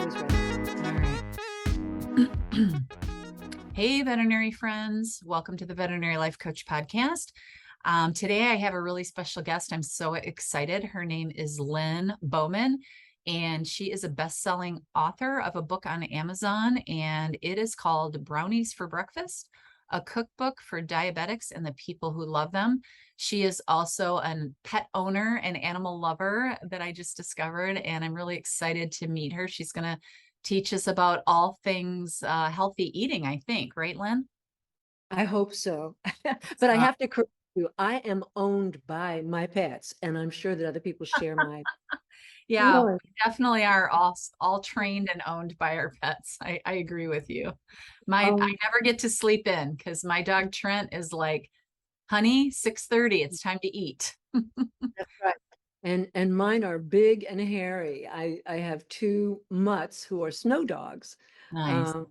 was ready. All right. Hey, veterinary friends. Welcome to the Veterinary Life Coach Podcast. Today, I have a really special guest. I'm so excited. Her name is Lynne Bowmen, and she is a best-selling author of a book on Amazon, and it is called Brownies for Breakfast, a cookbook for diabetics and the people who love them. She is also a pet owner and animal lover that I just discovered, and I'm really excited to meet her. She's going to teach us about all things healthy eating, I think. Right, Lynne? I hope so. But I have to correct you. I am owned by my pets, and I'm sure that other people share my Yeah, feelings. we definitely are all trained and owned by our pets. I agree with you. I Um, never get to sleep in because my dog Trent is like, honey, 6:30, it's time to eat. that's right. And mine are big and hairy. I have two mutts who are snow dogs. Nice. Um,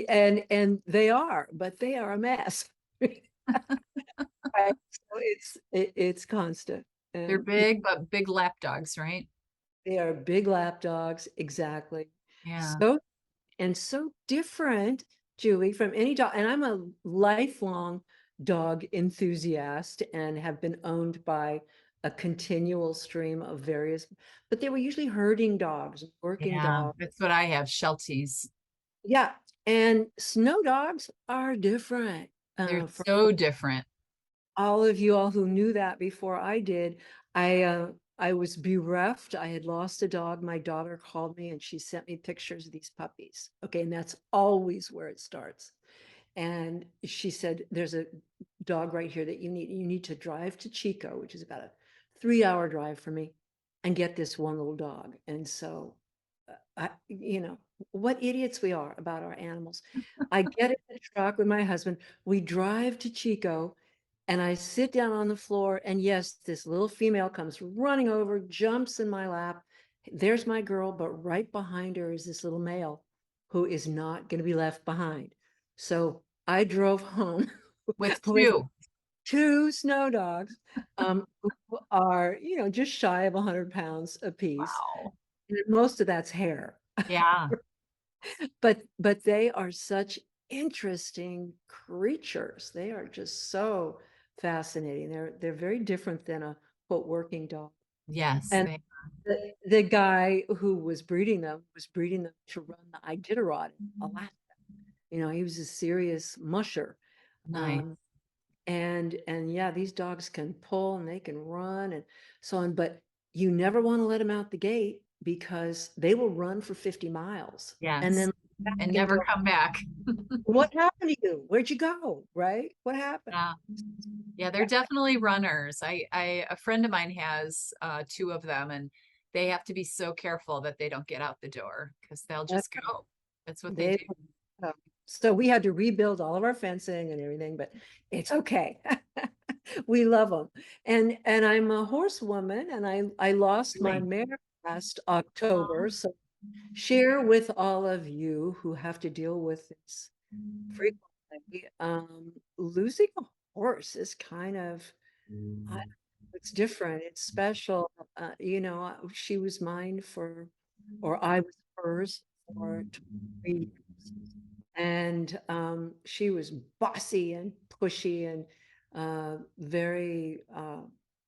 and they are, but they are a mess. Right? So it's constant. They're And big, but big lap dogs, right? they are big lap dogs, exactly. Yeah. So so different, Julie, from any dog. And I'm a lifelong dog enthusiast and have been owned by a continual stream of various, but they were usually herding dogs, working Yeah, dogs. that's what I have, Shelties. Yeah. And snow dogs are different. They're For so different. all of you all who knew that before I did, I was bereft. I had lost a dog. My daughter called me and she sent me pictures of these puppies. Okay, and that's always where it starts. And she said, "There's a dog right here that you need. You need to drive to Chico, which is about a 3-hour drive for me, and get this one little dog." And so, what idiots we are about our animals. I get in the truck with my husband. We drive to Chico. And I sit down on the floor, and yes, this little female comes running over, jumps in my lap. There's my girl, but right behind her is this little male who is not going to be left behind. So I drove home With with two. two snow dogs, who are, just shy of 100 pounds apiece. Wow. And most of that's hair. Yeah. But they are such interesting creatures. They are just so fascinating. They're very different than a quote working dog. Yes. And the guy who was breeding them to run the Iditarod in Alaska. He was a serious musher. Nice. Um, and yeah, these dogs can pull and they can run and so on, but you never want to let them out the gate because they will run for 50 miles and Yes. then back And and never go, come back. what happened to you? Where'd you go? Right? What happened? Yeah. Yeah, they're Yeah. definitely runners. A friend of mine has two of them, and they have to be so careful that they don't get out the door because they'll That's just go. That's what they they do. so we had to rebuild all of our fencing and everything, but it's okay. We love them. And I'm a horsewoman and I lost my Really? mare last October. So share with all of you who have to deal with this frequently. Losing a horse is kind of, it's different. It's special. She was mine or I was hers for 23 years. And she was bossy and pushy and very, I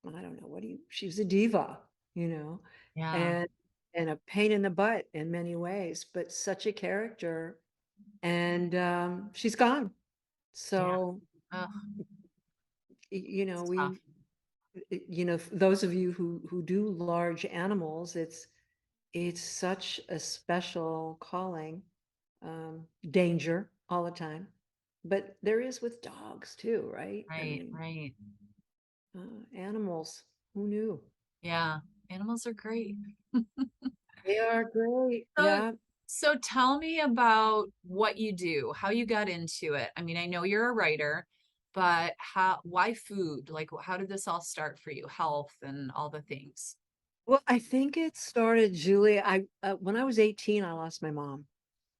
don't know, she was a diva, you know, Yeah. and and a pain in the butt in many ways, but such a character. And she's gone. Yeah. So, Oh, you know, it's tough. we, those of you who do large animals, it's such a special calling, danger all the time. But there is with dogs too, right? I Right, mean, right. animals, who knew? Yeah. Animals are great. They are great. So, Yeah. so tell me about what you do, how you got into it. I mean, I know you're a writer, but why food? Like, how did this all start for you? Health and all the things. Well, I think it started, Julie. When I was 18, I lost my mom,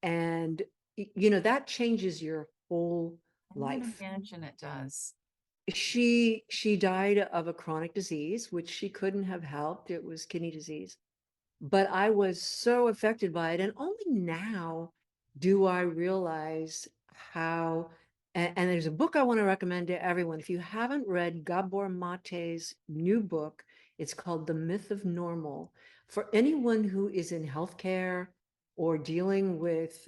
and that changes your whole I would life. imagine it does. She died of a chronic disease, which she couldn't have helped. It was kidney disease. but I was so affected by it. And only now do I realize how, and there's a book I want to recommend to everyone. If you haven't read Gabor Mate's new book, it's called The Myth of Normal. For anyone who is in healthcare or dealing with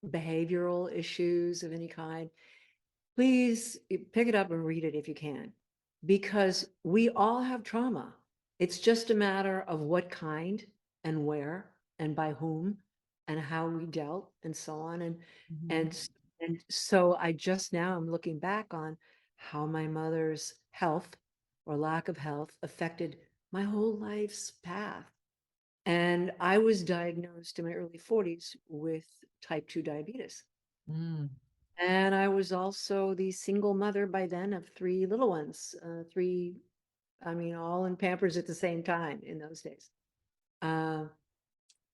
behavioral issues of any kind, please pick it up and read it if you can, because we all have trauma. It's just a matter of what kind and where and by whom and how we dealt and so on. Mhm. And and so I just now am looking back on how my mother's health or lack of health affected my whole life's path. And I was diagnosed in my early 40s with type 2 diabetes. Mm. And I was also the single mother by then of three little ones, three, I mean, all in Pampers at the same time in those days. Uh,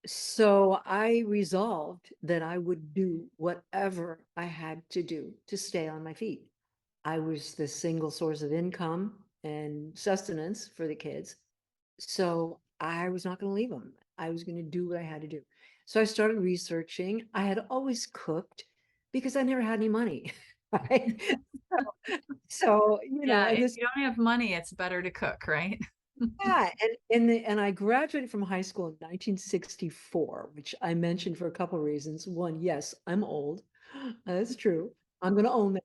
so I resolved that I would do whatever I had to do to stay on my feet. I was the single source of income and sustenance for the kids. So I was not going to leave them. I was going to do what I had to do. So I started researching. I had always cooked because I never had any money. Right. So, Yeah, and if this, you don't have money, it's better to cook, right? yeah, and I graduated from high school in 1964, which I mentioned for a couple of reasons. One, yes, I'm old. That's true. I'm going to own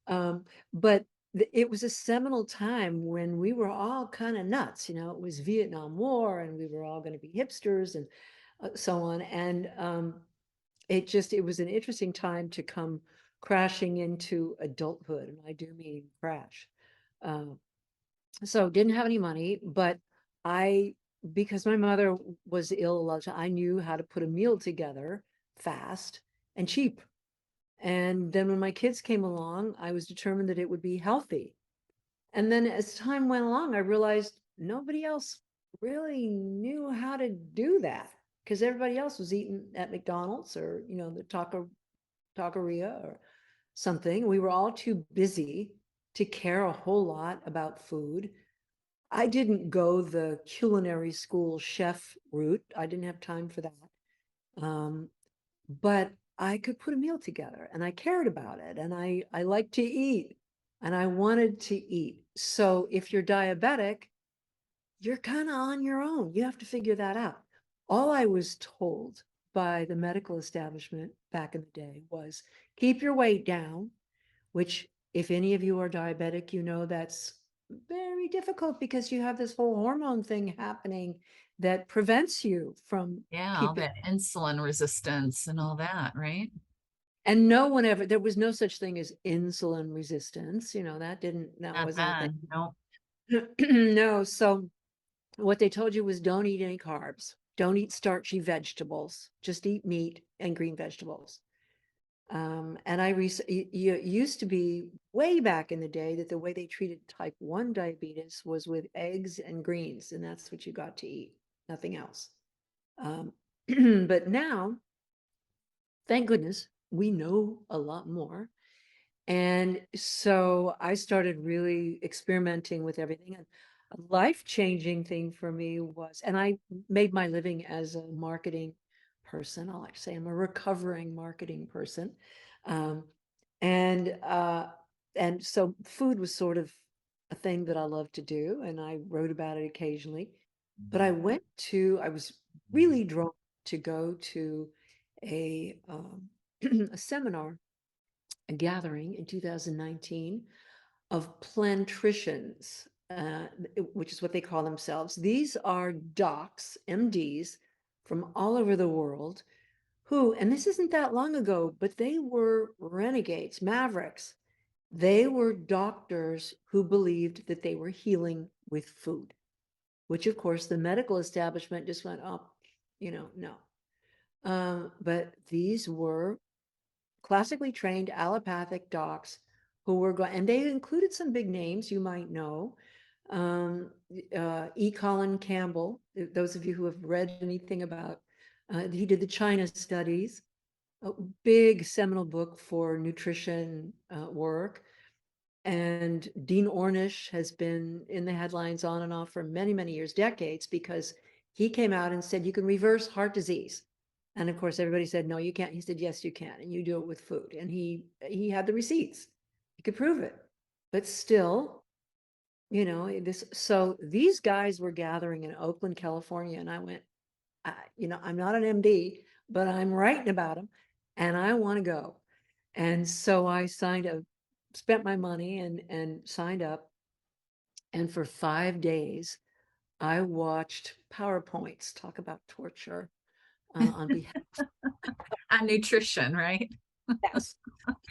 that. But it was a seminal time when we were all kind of nuts. It was Vietnam War, and we were all going to be hipsters and so on. And it was an interesting time to come crashing into adulthood, and I do mean crash. Um, so didn't have any money, but I, because my mother was ill a lot of time, I knew how to put a meal together fast and cheap. And then when my kids came along, I was determined that it would be healthy. And then as time went along, I realized nobody else really knew how to do that because everybody else was eating at McDonald's or, the taqueria or something. We were all too busy to care a whole lot about food. I didn't go the culinary school chef route. I didn't have time for that. Um, but I could put a meal together and I cared about it and I like to eat and I wanted to eat. So if you're diabetic, you're kind of on your own. You have to figure that out. All I was told by the medical establishment back in the day was keep your weight down, which if any of you are diabetic, that's very difficult because you have this whole hormone thing happening that prevents you from Yeah, all keeping. that insulin resistance and all that, right? And no one ever, there was no such thing as insulin resistance. That Not wasn't a then. No. thing. No. So what they told you was don't eat any carbs. Don't eat starchy vegetables. Just eat meat and green vegetables. And it used to be way back in the day that the way they treated type 1 diabetes was with eggs and greens, and that's what you got to eat, nothing else. Um, but now, thank goodness, we know a lot more. And so I started really experimenting with everything. And a life-changing thing for me was, and I made my living as a marketing person. I like to say I'm a recovering marketing person. Um, and so food was sort of a thing that I love to do, and I wrote about it occasionally. But I was really drawn to go to a a seminar, a gathering in 2019 of plantricians, which is what they call themselves. These are docs, MDs from all over the world who, and this isn't that long ago, but they were renegades, mavericks. They were doctors who believed that they were healing with food, which of course the medical establishment just went, oh, no. But these were classically trained allopathic docs who were going, and they included some big names you might know. E. Colin Campbell, those of you who have read anything about, he did the China studies, a big seminal book for nutrition work. And Dean Ornish has been in the headlines on and off for many, many years, decades, because he came out and said, you can reverse heart disease. And of course, everybody said, no, you can't. He said, yes, you can. And you do it with food. And he had the receipts. He could prove it. But still, so these guys were gathering in Oakland, California. And I went, I'm not an MD, but I'm writing about them and I want to go. And so I spent my money and signed up. And for 5 days, I watched PowerPoints, talk about torture, on behalf. On nutrition, right? Yes.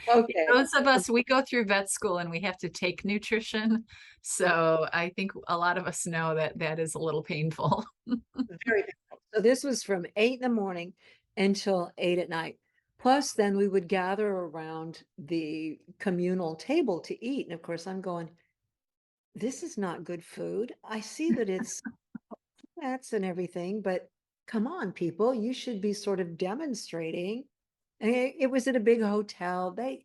Okay. Those of us, we go through vet school and we have to take nutrition. So I think a lot of us know that that is a little painful. Very difficult. So this was from 8 in the morning until 8 at night. Plus, then we would gather around the communal table to eat. And of course, I'm going, this is not good food. I see that it's fats and everything, but come on, people, you should be sort of demonstrating. And it was at a big hotel. They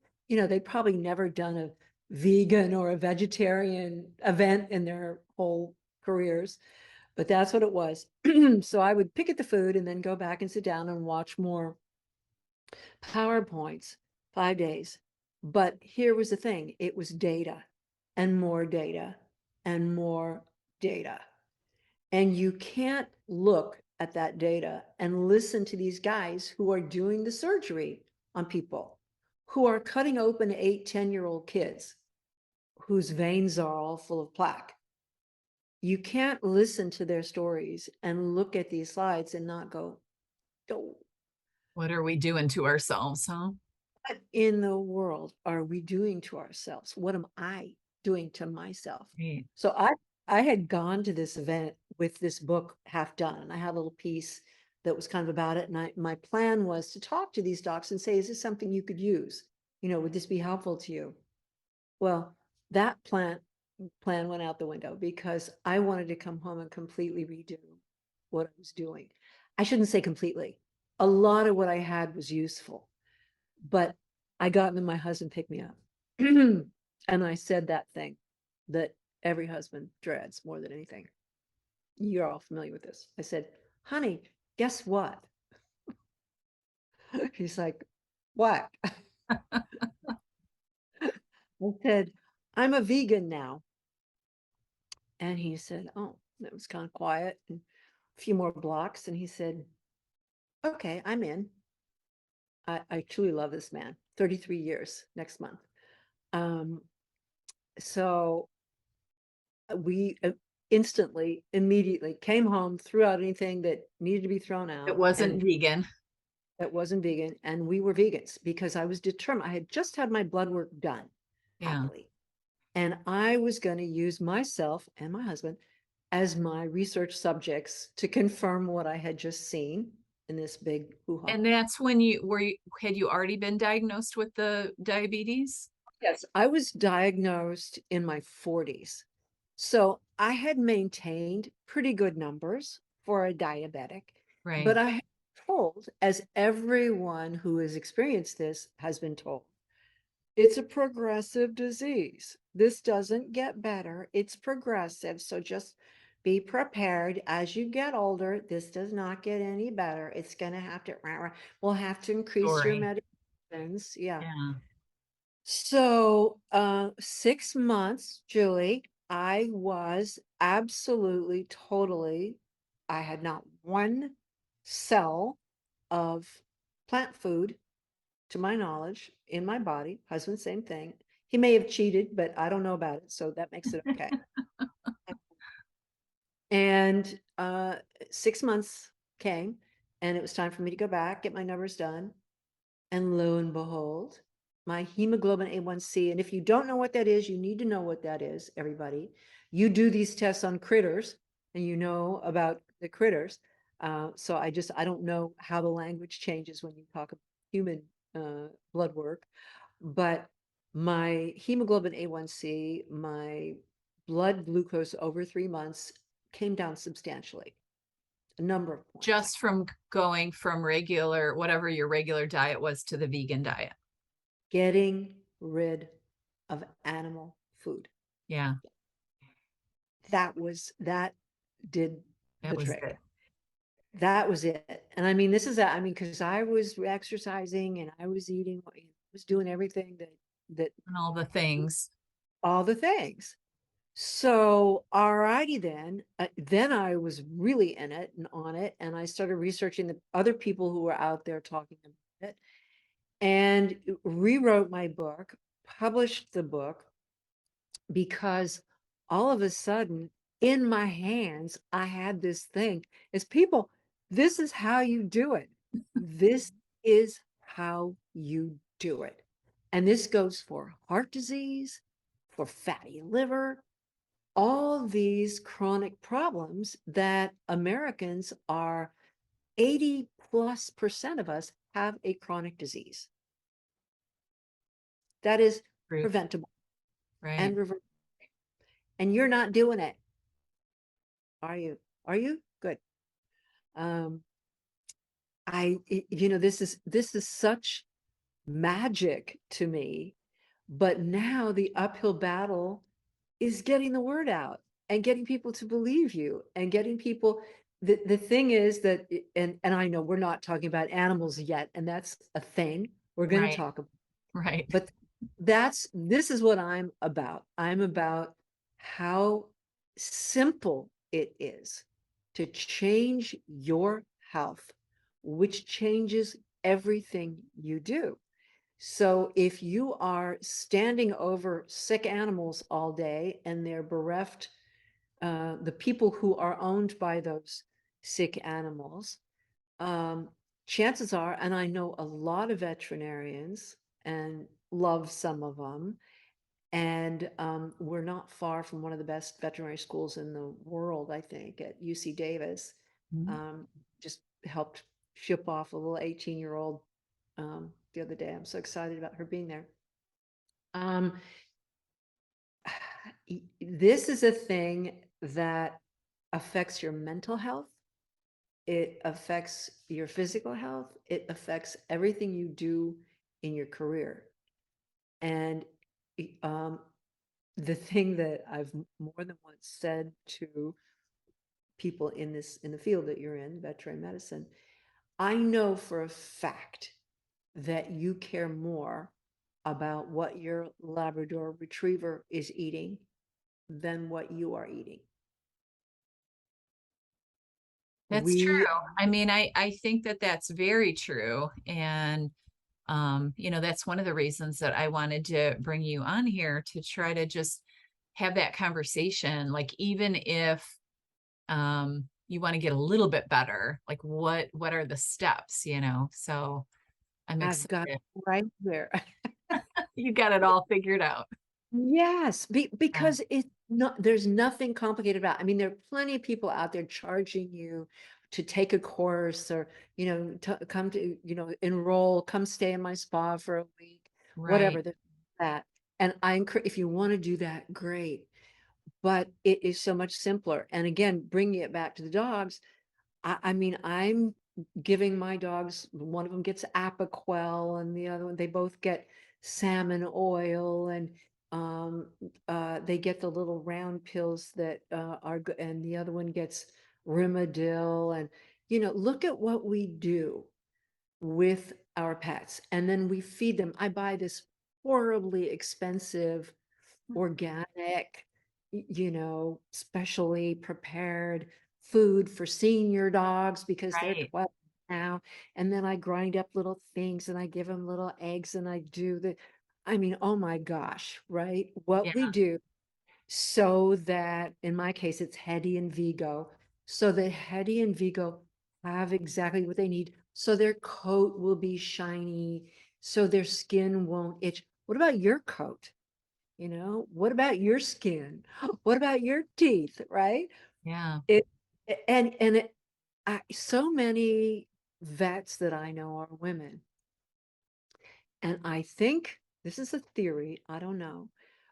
probably never done a vegan or a vegetarian event in their whole careers, but that's what it was. So I would pick at the food and then go back and sit down and watch more PowerPoints, 5 days. But here was the thing, it was data and more data and more data. And you can't look at that data and listen to these guys who are doing the surgery on people, who are cutting open 8, 10-year-old kids whose veins are all full of plaque. You can't listen to their stories and look at these slides and not go, oh, What are we doing to ourselves, huh? what in the world are we doing to ourselves? What am I doing to myself? Right. So I had gone to this event with this book half done, and I had a little piece that was kind of about it. And my plan was to talk to these docs and say, is this something you could use? Would this be helpful to you? Well, that plan went out the window because I wanted to come home and completely redo what I was doing. I shouldn't say completely. A lot of what I had was useful, but I got in and my husband picked me up. And I said that thing that every husband dreads more than anything. You're all familiar with this. I said, honey, guess what? He's like, what? I said, I'm a vegan now. And he said, oh, that was kind of quiet and a few more blocks. And he said, okay, I'm in. I truly love this man. 33 years next month. So we immediately came home, threw out anything that needed to be thrown out. It wasn't vegan. That wasn't vegan. And we were vegans because I was determined. I had just had my blood work done, Yeah. happily. And I was going to use myself and my husband as my research subjects to confirm what I had just seen in this big hoo-ha. And that's when had you already been diagnosed with the diabetes? Yes, I was diagnosed in my 40s. So I had maintained pretty good numbers for a diabetic, Right. but I had told, as everyone who has experienced this has been told, it's a progressive disease. This doesn't get better. It's progressive. So just be prepared as you get older. This does not get any better. It's going to have to, we'll have to increase your medications. Yeah. So 6 months, Julie, I was absolutely, totally, I had not one cell of plant food, to my knowledge, in my body. Husband, same thing. He may have cheated, but I don't know about it. So that makes it okay. And 6 months came and it was time for me to go back, get my numbers done. And lo and behold, my hemoglobin A1C, and if you don't know what that is, you need to know what that is, everybody. You do these tests on critters and you know about the critters. So I don't know how the language changes when you talk about human blood work, but my hemoglobin A1C, my blood glucose over 3 months came down substantially, a number of points. Just from going from whatever your regular diet was, to the vegan diet. Getting rid of animal food. Yeah. That did That the was it. trick. That was it. And I mean, this is, I mean, because I was exercising and I was eating, I was doing everything that And all the things. all the things. So, alrighty then I was really in it and on it, and I started researching the other people who were out there talking about it, and rewrote my book, published the book, because all of a sudden in my hands, I had this thing is people, this is how you do it. This is how you do it. And this goes for heart disease, for fatty liver, all these chronic problems that Americans are 80+% of us have a chronic disease that is Fruit. preventable Right. and reversible. And you're not doing it. Are you? Are you? Good. Um, this is such magic to me, but now the uphill battle is getting the word out and getting people to believe you and getting people. The thing is that, and I know we're not talking about animals yet, and that's a thing we're going to Right. talk about. Right. But this is what I'm about. I'm about how simple it is to change your health, which changes everything you do. So if you are standing over sick animals all day and they're bereft, the people who are owned by those sick animals, um, chances are, and I know a lot of veterinarians and love some of them, and we're not far from one of the best veterinary schools in the world, I think, at UC Davis. Mhm. Um, just helped ship off a little 18-year-old the other day. I'm so excited about her being there. Um, this is a thing that affects your mental health. It affects your physical health. It affects everything you do in your career. And um, the thing that I've more than once said to people in the field that you're in, veterinary medicine, I know for a fact that you care more about what your Labrador retriever is eating than what you are eating. That's true. We I mean, I think that that's very true. And that's one of the reasons that I wanted to bring you on here to try to just have that conversation. Like, even if you want to get a little bit better, like what are the steps, So I'm I've got excited. right there. You got it all figured out. Yes, Yeah. because it's not, there's nothing complicated about it. I mean, there are plenty of people out there charging you to take a course or, to come to, enroll, come stay in my spa for a week, Right. whatever that. And I encourage, if you want to do that, great. But it is so much simpler. And again, bringing it back to the dogs, I mean, I'm giving my dogs, one of them gets Apoquel and the other one, they both get salmon oil, and um, they get the little round pills that are good, and the other one gets Rimadyl. And, look at what we do with our pets. And then we feed them. I buy this horribly expensive organic, specially prepared food for senior dogs because they're Right. 12 now. And then I grind up little things and I give them little eggs and I do I mean, oh my gosh, right? Yeah. What we do so that, in my case, it's Hetty and Vigo, so that Hetty and Vigo have exactly what they need. So their coat will be shiny, so their skin won't itch. What about your coat? What about your skin? What about your teeth, right? Yeah. It and it so many vets that I know are women. And I think this is a theory, I don't know,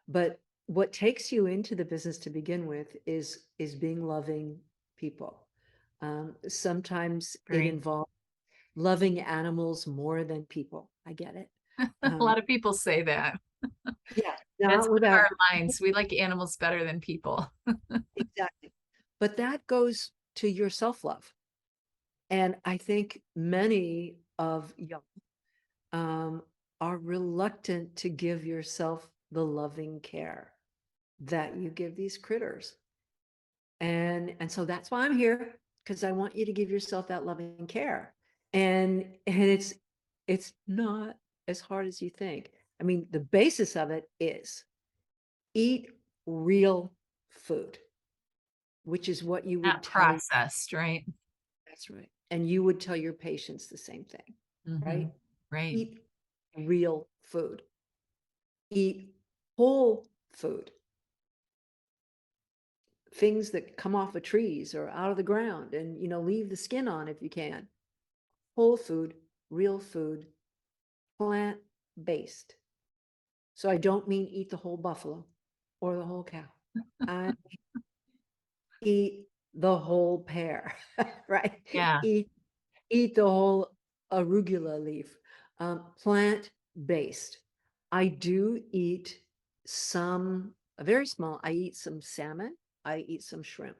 but what takes you into the business to begin with is being loving people. Sometimes it Great. involves loving animals more than people. I get it. A Um, lot of people say that. yeah, That's not one of without our lines. We like animals better than people. exactly. But that goes to your self-love. And I think many of young um, are reluctant to give yourself the loving care that you give these critters. And so that's why I'm here, because I want you to give yourself that loving care. And it's not as hard as you think. I mean, the basis of it is eat real food, which is what you would Not tell. processed, right? That's right. And you would tell your patients the same thing, Mm-hmm. right? Right. Eat real food. Eat whole food. Things that come off of trees or out of the ground, and leave the skin on if you can. Whole food, real food, plant-based. So I don't mean eat the whole buffalo or the whole cow. I eat the whole pear, right? Yeah. Eat the whole arugula leaf. Plant-based. I do eat very small, I eat some salmon, I eat some shrimp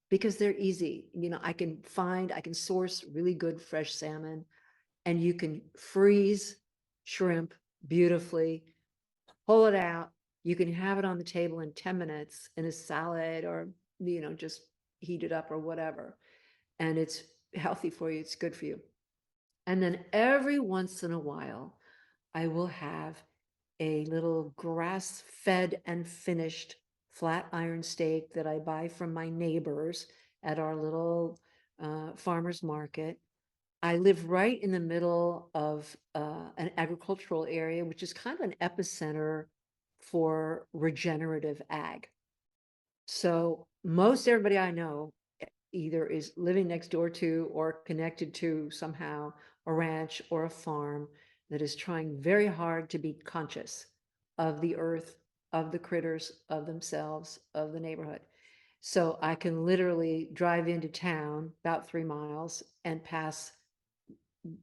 because they're easy. I can source really good fresh salmon, and you can freeze shrimp beautifully, pull it out. You can have it on the table in 10 minutes in a salad, or, just heat it up or whatever. And it's healthy for you. It's good for you. And then every once in a while, I will have a little grass-fed and finished flat iron steak that I buy from my neighbors at our little farmer's market. I live right in the middle of an agricultural area, which is kind of an epicenter for regenerative ag. So most everybody I know either is living next door to or connected to somehow a ranch or a farm that is trying very hard to be conscious of the earth, of the critters, of themselves, of the neighborhood. So I can literally drive into town about 3 miles and pass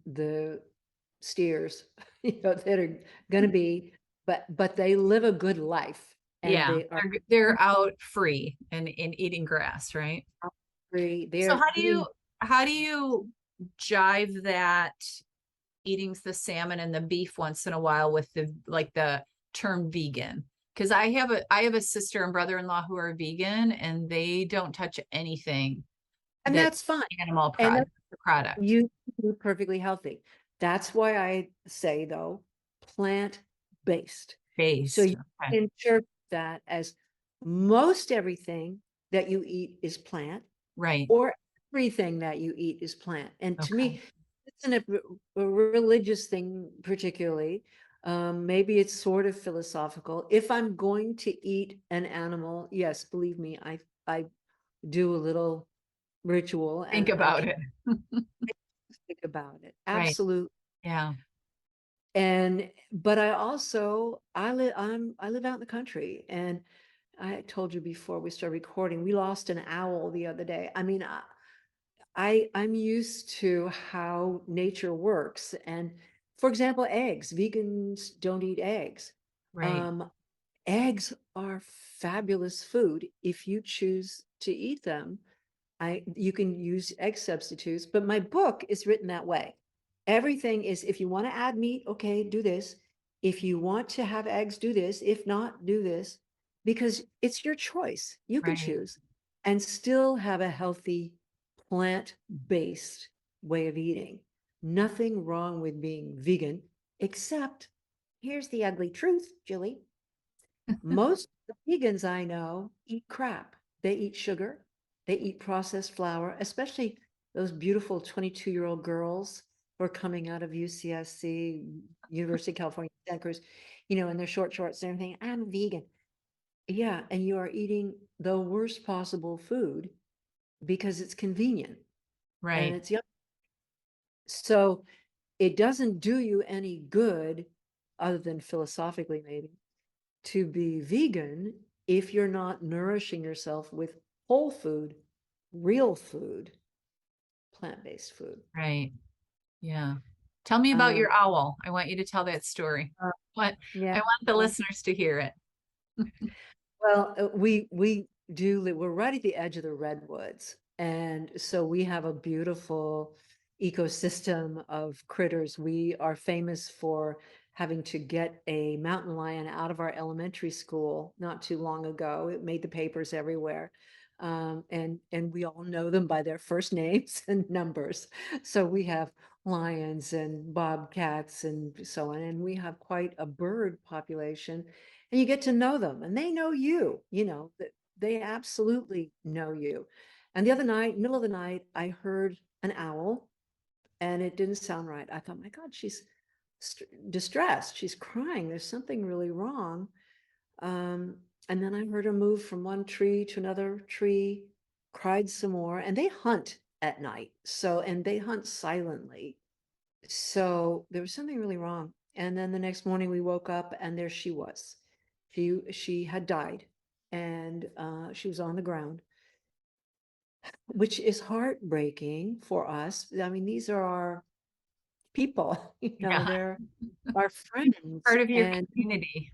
the steers, that are going to be, but they live a good life, and Yeah. they are They're out free and eating grass, right? free. So They're eating. how do you jive that eating the salmon and the beef once in a while with the term vegan? Because I have a sister and brother-in-law who are vegan, and they don't touch anything And that's that's fine. animal And product you can be perfectly healthy. That's why I say, though, plant-based. So based. you Okay. can interpret that as most everything that you eat is plant, Right. or everything that you eat is plant. And to Okay. me, it's a religious thing, particularly. Maybe it's sort of philosophical. If I'm going to eat an animal, yes, believe me, I do a little ritual, Think and I about it. think about it. Right. Absolutely. Yeah. But I live out in the country, and I told you before we started recording, we lost an owl the other day. I mean, I'm used to how nature works. And for example, eggs, vegans don't eat eggs. Right. Um, Eggs are fabulous food if you choose to eat them. You can use egg substitutes, but my book is written that way. Everything is, if you want to add meat, okay, do this. If you want to have eggs, do this. If not, do this, because it's your choice. You can Right. choose and still have a healthy plant-based way of eating. Nothing wrong with being vegan, except here's the ugly truth, Julie. Most of the vegans I know eat crap. They eat sugar, they eat processed flour, especially those beautiful 22-year-old girls who are coming out of UCSC, University of California, Santa Cruz, in their short shorts and everything. I'm vegan. Yeah, and you are eating the worst possible food because it's convenient and Right. it's young. So it doesn't do you any good, other than philosophically maybe, to be vegan if you're not nourishing yourself with whole food, real food, plant-based food. Right. Yeah. Tell me about Um, your owl. I want you to tell that story. uh, What yeah, I want the um, listeners to hear it. Well, we do we're right at the edge of the redwoods, and so we have a beautiful ecosystem of critters. We are famous for having to get a mountain lion out of our elementary school not too long ago. It made the papers everywhere. And we all know them by their first names and numbers. So we have lions and bobcats and so on, and we have quite a bird population, and you get to know them and they know you, that they absolutely know you. And the other night, middle of the night, I heard an owl and it didn't sound right. I thought, my God, she's distressed. She's crying. There's something really wrong. And then I heard her move from one tree to another tree, cried some more, and they hunt at night. So, and they hunt silently. So there was something really wrong. And then the next morning we woke up and there she was. She had died, and she was on the ground, which is heartbreaking for us. I mean, these are our people, Yeah. they're our friends, Part of your and community.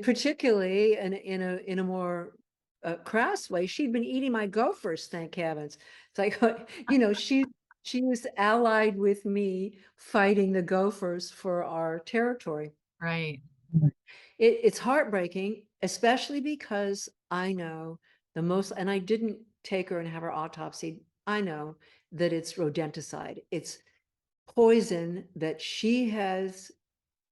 particularly in a more crass way, she'd been eating my gophers, thank heavens. It's like, she was allied with me fighting the gophers for our territory. Right. It's heartbreaking, especially because I know and I didn't take her and have her autopsied. I know that it's rodenticide. It's poison that she has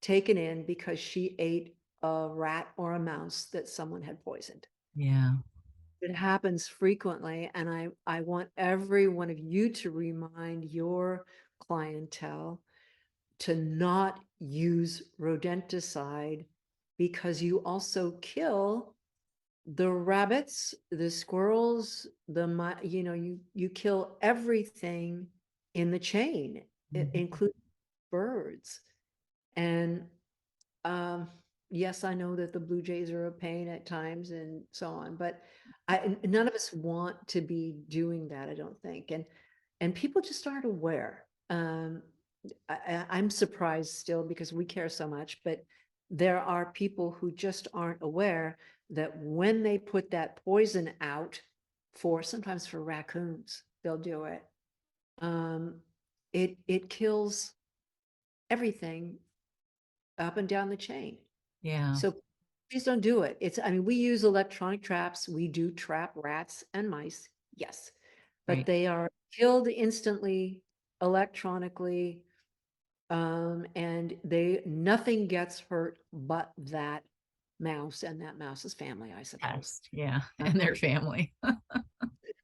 taken in because she ate a rat or a mouse that someone had poisoned. Yeah. It happens frequently, and I want every one of you to remind your clientele to not use rodenticide, because you also kill the rabbits, the squirrels, you kill everything in the chain, Mhm. including birds. And yes, I know that the blue jays are a pain at times and so on, but none of us want to be doing that, I don't think. And people just aren't aware. I'm surprised still because we care so much, but there are people who just aren't aware that when they put that poison out sometimes for raccoons, they'll do it. Um, it kills everything up and down the chain. Yeah. So please don't do it. I mean, we use electronic traps. We do trap rats and mice, yes, but Right. they are killed instantly electronically. And nothing gets hurt but that mouse and that mouse's family, I suppose. Yes. Yeah. Uh, And their family.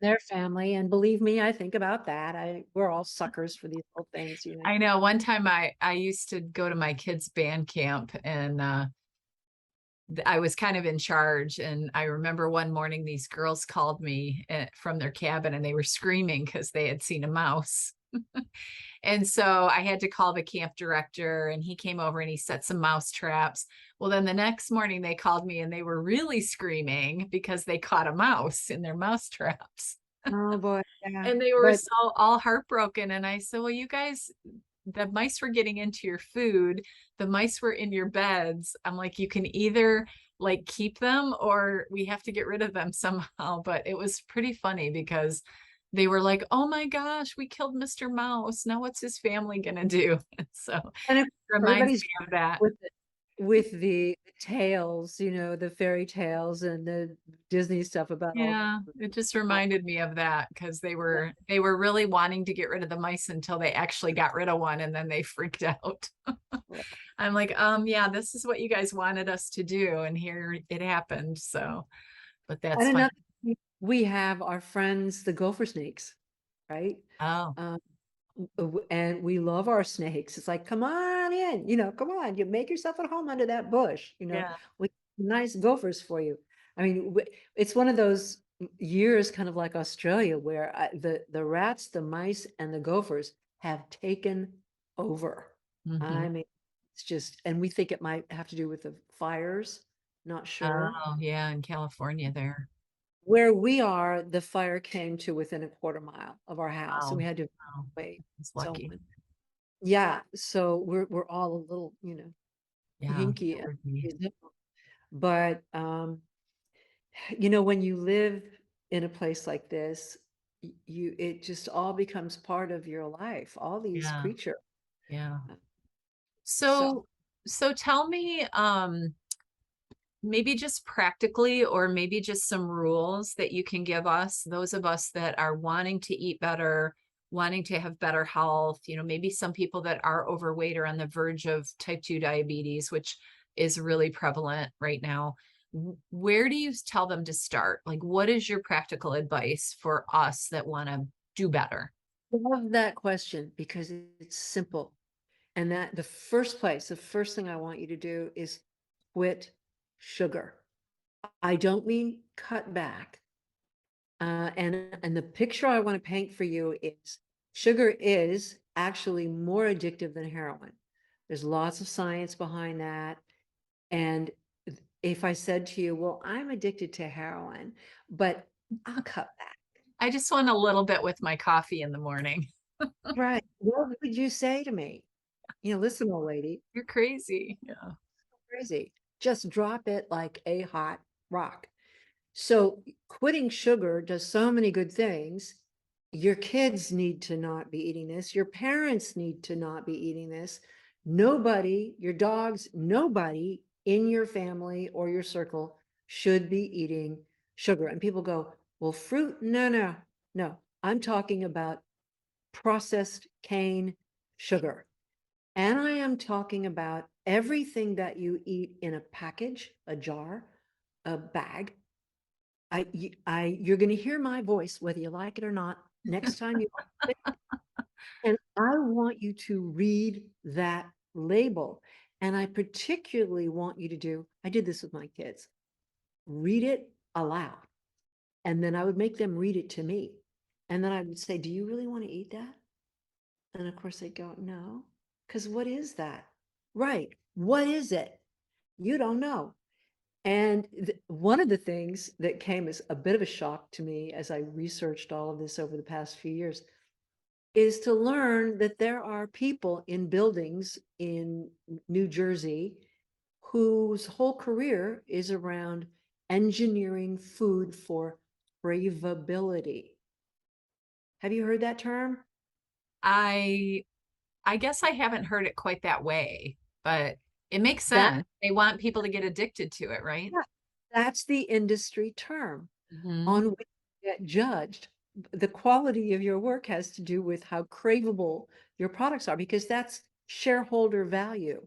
their family. And believe me, I think about that. We're all suckers for these little things. I know one time I used to go to my kids' band camp and I was kind of in charge. And I remember one morning these girls called me from their cabin and they were screaming because they had seen a mouse. And so I had to call the camp director and he came over and he set some mouse traps. Well, then the next morning they called me and they were really screaming because they caught a mouse in their mouse traps. Oh boy, yeah. And they were But so all heartbroken. And I said, well, you guys, the mice were getting into your food, the mice were in your beds. I'm like, you can either like keep them or we have to get rid of them somehow. But it was pretty funny because they were like, oh my gosh, we killed Mr. Mouse. Now what's his family gonna do? And so it and reminds everybody's me of that. with the tales, the fairy tales and the Disney stuff about all Yeah, it just the reminded me of that because they were really wanting to get rid of the mice until they actually got rid of one and then they freaked out. I'm like, yeah, this is what you guys wanted us to do, and here it happened. So, but and that's fun. another thing, we have our friends, the gopher snakes, right? Oh, Um, and we love our snakes. It's like, come on in, come on, you make yourself at home under that bush, yeah, we nice gophers for you. I mean, it's one of those years, kind of like Australia, where the rats, the mice, and the gophers have taken over. hmm. I mean, it's just, and we think it might have to do with the fires, not sure. Oh, yeah, in California there. Where we are, the fire came to within a quarter mile of our house, and Wow, we had to wow, wait. it's So lucky. yeah, so we're all a little, Yeah, hinky. that would be. But, when you live in a place like this, it just all becomes part of your life, all these Yeah. creatures. Yeah. Uh, So, So tell me, maybe just practically, or maybe just some rules that you can give us, those of us that are wanting to eat better, wanting to have better health, maybe some people that are overweight or on the verge of type 2 diabetes, which is really prevalent right now. Where do you tell them to start? Like, what is your practical advice for us that want to do better? love that question because it's simple. And that the first thing I want you to do is quit sugar. I don't mean cut back. And the picture I want to paint for you is sugar is actually more addictive than heroin. There's lots of science behind that. And if I said to you, well, I'm addicted to heroin, but I'll cut back. I just want a little bit with my coffee in the morning. Right. What would you say to me? Listen, old lady, You're crazy. Yeah. crazy. Just drop it like a hot rock. So quitting sugar does so many good things. Your kids need to not be eating this. Your parents need to not be eating this. Nobody, your dogs, nobody in your family or your circle should be eating sugar. And people go, well, fruit, no, no, no. I'm talking about processed cane sugar. And I am talking about everything that you eat in a package, a jar, a bag. You're going to hear my voice, whether you like it or not, next time you, and I want you to read that label. And I particularly want you to I did this with my kids, read it aloud. And then I would make them read it to me. And then I would say, do you really want to eat that? And of course they'd go, no, because what is that? Right. What is it? You don't know. And one of the things that came as a bit of a shock to me as I researched all of this over the past few years is to learn that there are people in buildings in New Jersey whose whole career is around engineering food for craveability. Have you heard that term? I I guess I haven't heard it quite that way, but it makes That sense. They want people to get addicted to it, right? yeah, that's the industry term Hmm. on which you get judged. The quality of your work has to do with how craveable your products are, because that's shareholder value.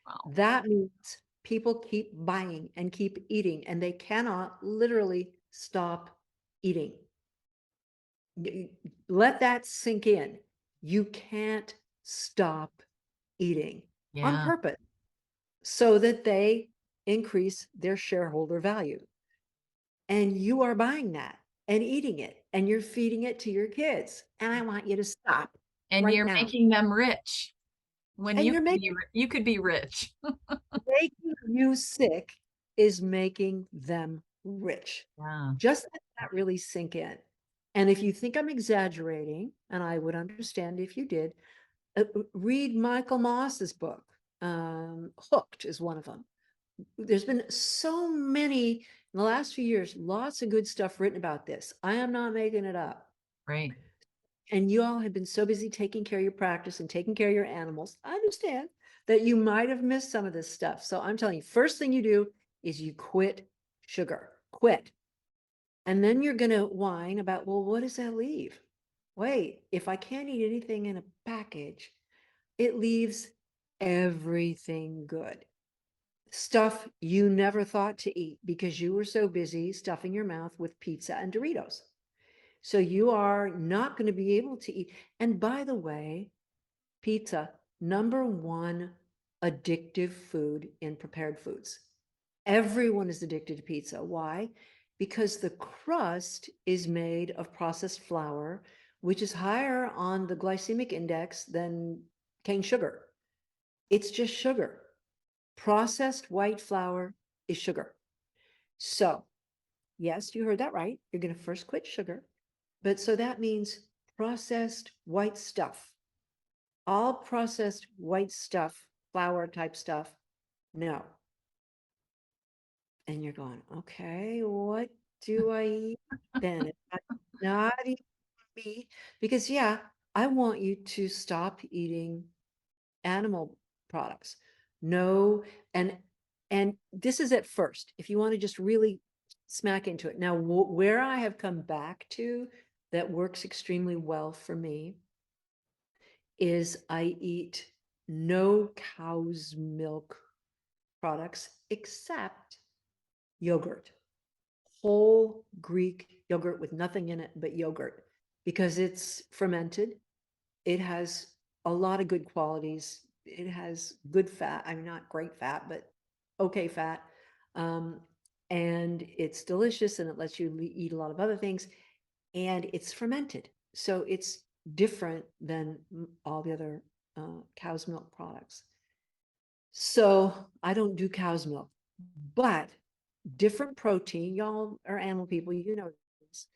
Wow. That means people keep buying and keep eating, and they cannot literally stop eating. Let that sink in. You can't stop eating on Yeah. purpose so that they increase their shareholder value. And you are buying that and eating it, and you're feeding it to your kids. And I want you to stop And right you're now. making them rich when And you you're could be, you could be rich. making you sick is making them rich. Yeah. Just let that really sink in. And if you think I'm exaggerating, and I would understand if you did, read Michael Moss's book. Hooked is one of them. There's been so many in the last few years, lots of good stuff written about this. I am not making it up. Right. And you all have been so busy taking care of your practice and taking care of your animals. I understand that you might have missed some of this stuff. So I'm telling you, first thing you do is you quit sugar, quit. And then you're going to whine about, well, what does that leave? Wait, if I can't eat anything in a package, it leaves everything good. Stuff you never thought to eat because you were so busy stuffing your mouth with pizza and Doritos. So you are not going to be able to eat. And by the way, pizza, number one addictive food in prepared foods. Everyone is addicted to pizza. Why? Because the crust is made of processed flour, which is higher on the glycemic index than cane sugar. It's just sugar. Processed white flour is sugar. So, yes, you heard that right. You're going to first quit sugar. But so that means processed white stuff. All processed white stuff, flour type stuff, no. And you're going, okay, what do I eat then? If I'm not eating meat, because yeah, I want you to stop eating animal products. No, and this is at first. If you want to just really smack into it. Now, where I have come back to that works extremely well for me is I eat no cow's milk products except yogurt, whole Greek yogurt with nothing in it but yogurt, because it's fermented. It has a lot of good qualities. It has good fat. I mean, not great fat, but okay fat. Um, and it's delicious, and it lets you eat a lot of other things. And it's fermented. So it's different than all the other cow's milk products. So I don't do cow's milk, but different protein. Y'all are animal people, you know this.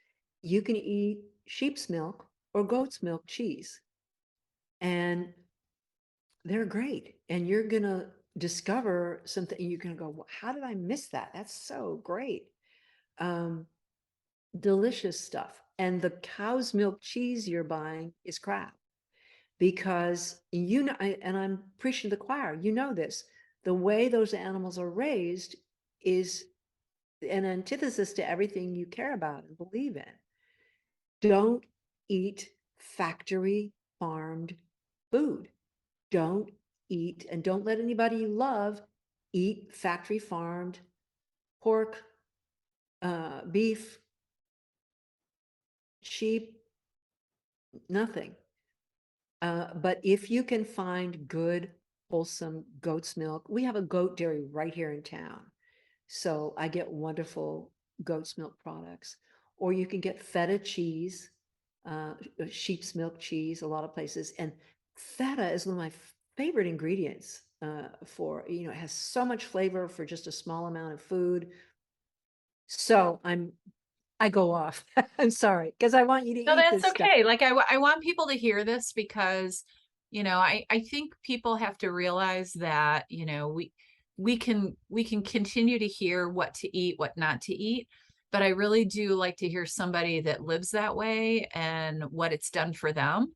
You can eat sheep's milk or goat's milk cheese, and they're great. And you're gonna discover something. You're gonna go, "Well, how did I miss that? That's so great." Um, delicious stuff. And the cow's milk cheese you're buying is crap, because you know, and I'm preaching to the choir, you know this, the way those animals are raised is an antithesis to everything you care about and believe in. Don't eat factory farmed food. Don't eat, and don't let anybody you love eat factory farmed pork, beef, sheep, nothing. But if you can find good, wholesome goat's milk, we have a goat dairy right here in town. So I get wonderful goat's milk products. Or you can get feta cheese, sheep's milk cheese, a lot of places. And feta is one of my favorite ingredients for, you know, it has so much flavor for just a small amount of food. So I go off. I'm sorry, because I want you to No, eat that's this stuff. okay. Like I want people to hear this because, I think people have to realize that, we can continue to hear what to eat, what not to eat. But I really do like to hear somebody that lives that way and what it's done for them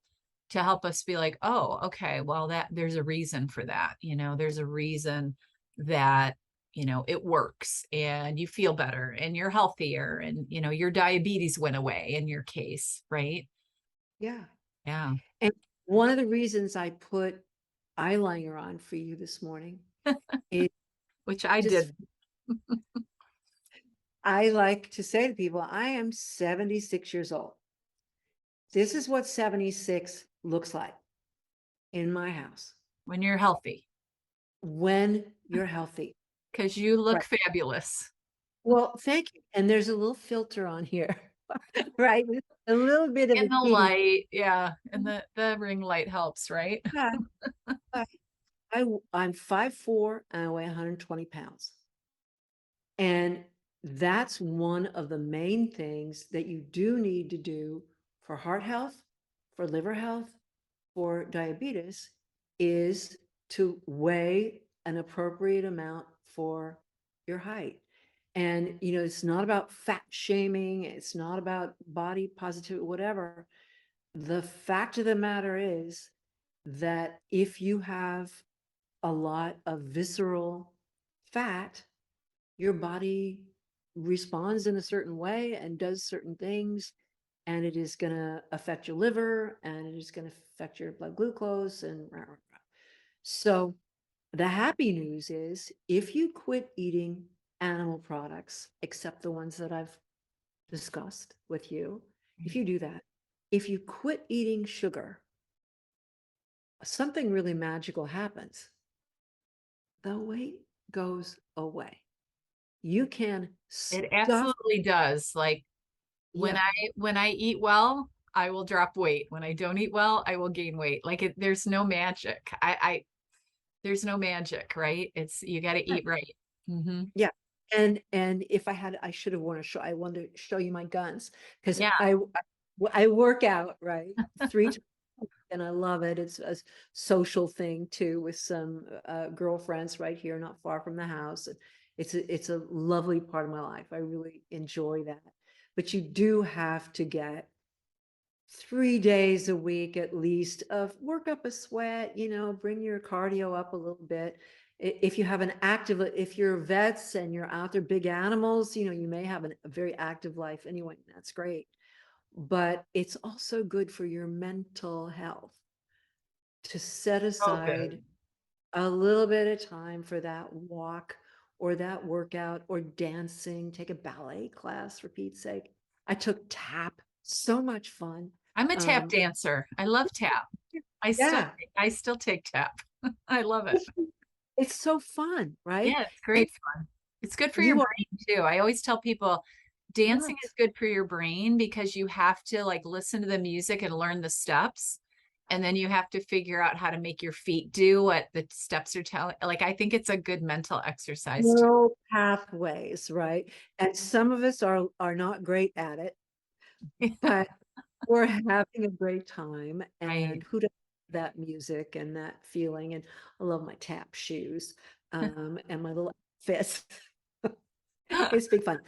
to help us be like, oh, okay, well, that there's a reason for that. There's a reason that it works and you feel better and you're healthier and your diabetes went away in your case, right? Yeah. Yeah. And one of the reasons I put eyeliner on for you this morning is Which I just, did. I like to say to people, I am 76 years old. This is what 76 looks like in my house When you're healthy, when you're healthy. because you look Right. fabulous. Well, thank you. And there's a little filter on here, right? With a little bit of In a the cheating. light, yeah. And the ring light helps, right? Yeah. I'm 5'4" and I weigh 120 pounds. And that's one of the main things that you do need to do for heart health, for liver health, for diabetes, is to weigh an appropriate amount for your height. And, it's not about fat shaming. It's not about body positivity, whatever. The fact of the matter is that if you have a lot of visceral fat, your body responds in a certain way and does certain things, and it is going to affect your liver, and it is going to affect your blood glucose, and rah, rah, rah. So the happy news is, if you quit eating animal products, except the ones that I've discussed with you, if you do that, if you quit eating sugar, something really magical happens. The weight goes away. You can It stuff, absolutely does. Like when yeah, I eat well, I will drop weight. When I don't eat well, I will gain weight. There's no magic. There's no magic, right? It's you got to eat right. Mm-hmm. yeah. And if I should have worn a show. I wanted to show you my guns, because Yeah. I work out, right, 3 times, and I love it. It's a social thing too, with some girlfriends right here, not far from the house. It's a lovely part of my life. I really enjoy that. But you do have to get 3 days a week at least of work up a sweat, bring your cardio up a little bit. If you have if you're vets and you're out there, big animals, you may have a very active life anyway. That's great. But it's also good for your mental health to set Oh, aside good. a little bit of time for that walk or that workout or dancing. Take a ballet class, for Pete's sake. I took tap, so much fun. I'm a tap Um, dancer. I love tap. I still yeah, I still take tap. I love it. it's so fun, right? Yeah, it's And great fun. It's good for your you are brain too. I always tell people dancing is nuts. good for your brain because you have to like listen to the music and learn the steps. And then you have to figure out how to make your feet do what the steps are telling. Like, I think it's a good mental exercise too. Neural pathways, right? And some of us are not great at it, but we're having a great time. Right. And who doesn't love that music and that feeling? And I love my tap shoes, and my little outfits. It's big fun.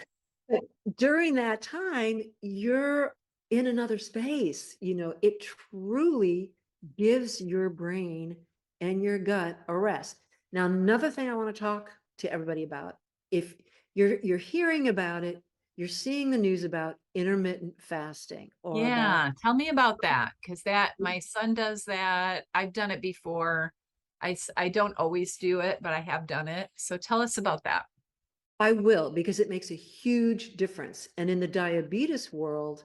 But during that time, you're in another space. It truly gives your brain and your gut a rest. Now, another thing I want to talk to everybody about, if you're hearing about it, you're seeing the news about intermittent fasting or about Yeah, tell me about that because that my son does that. I've done it before. I don't always do it, but I have done it. So tell us about that. I will, because it makes a huge difference. And in the diabetes world,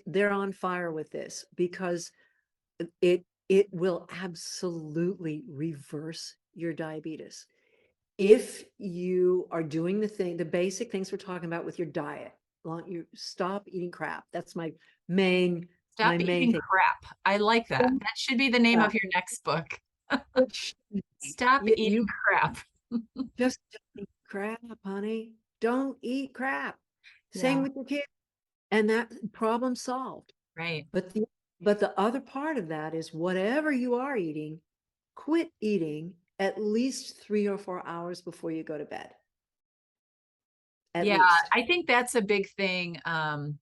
they're on fire with this because it will absolutely reverse your diabetes. If you are doing the basic things we're talking about with your diet, you stop eating crap. That's main my Stop main eating thing. crap. I like that. That should be the name Yeah, of your next book. it should be. Stop You eating crap. just don't eat crap, honey. Don't eat crap. Same Yeah, with your kids, and that problem solved. right. But the other part of that is whatever you are eating, quit eating at least 3 or 4 hours before you go to bed. At Yeah, least. I think that's a big thing. I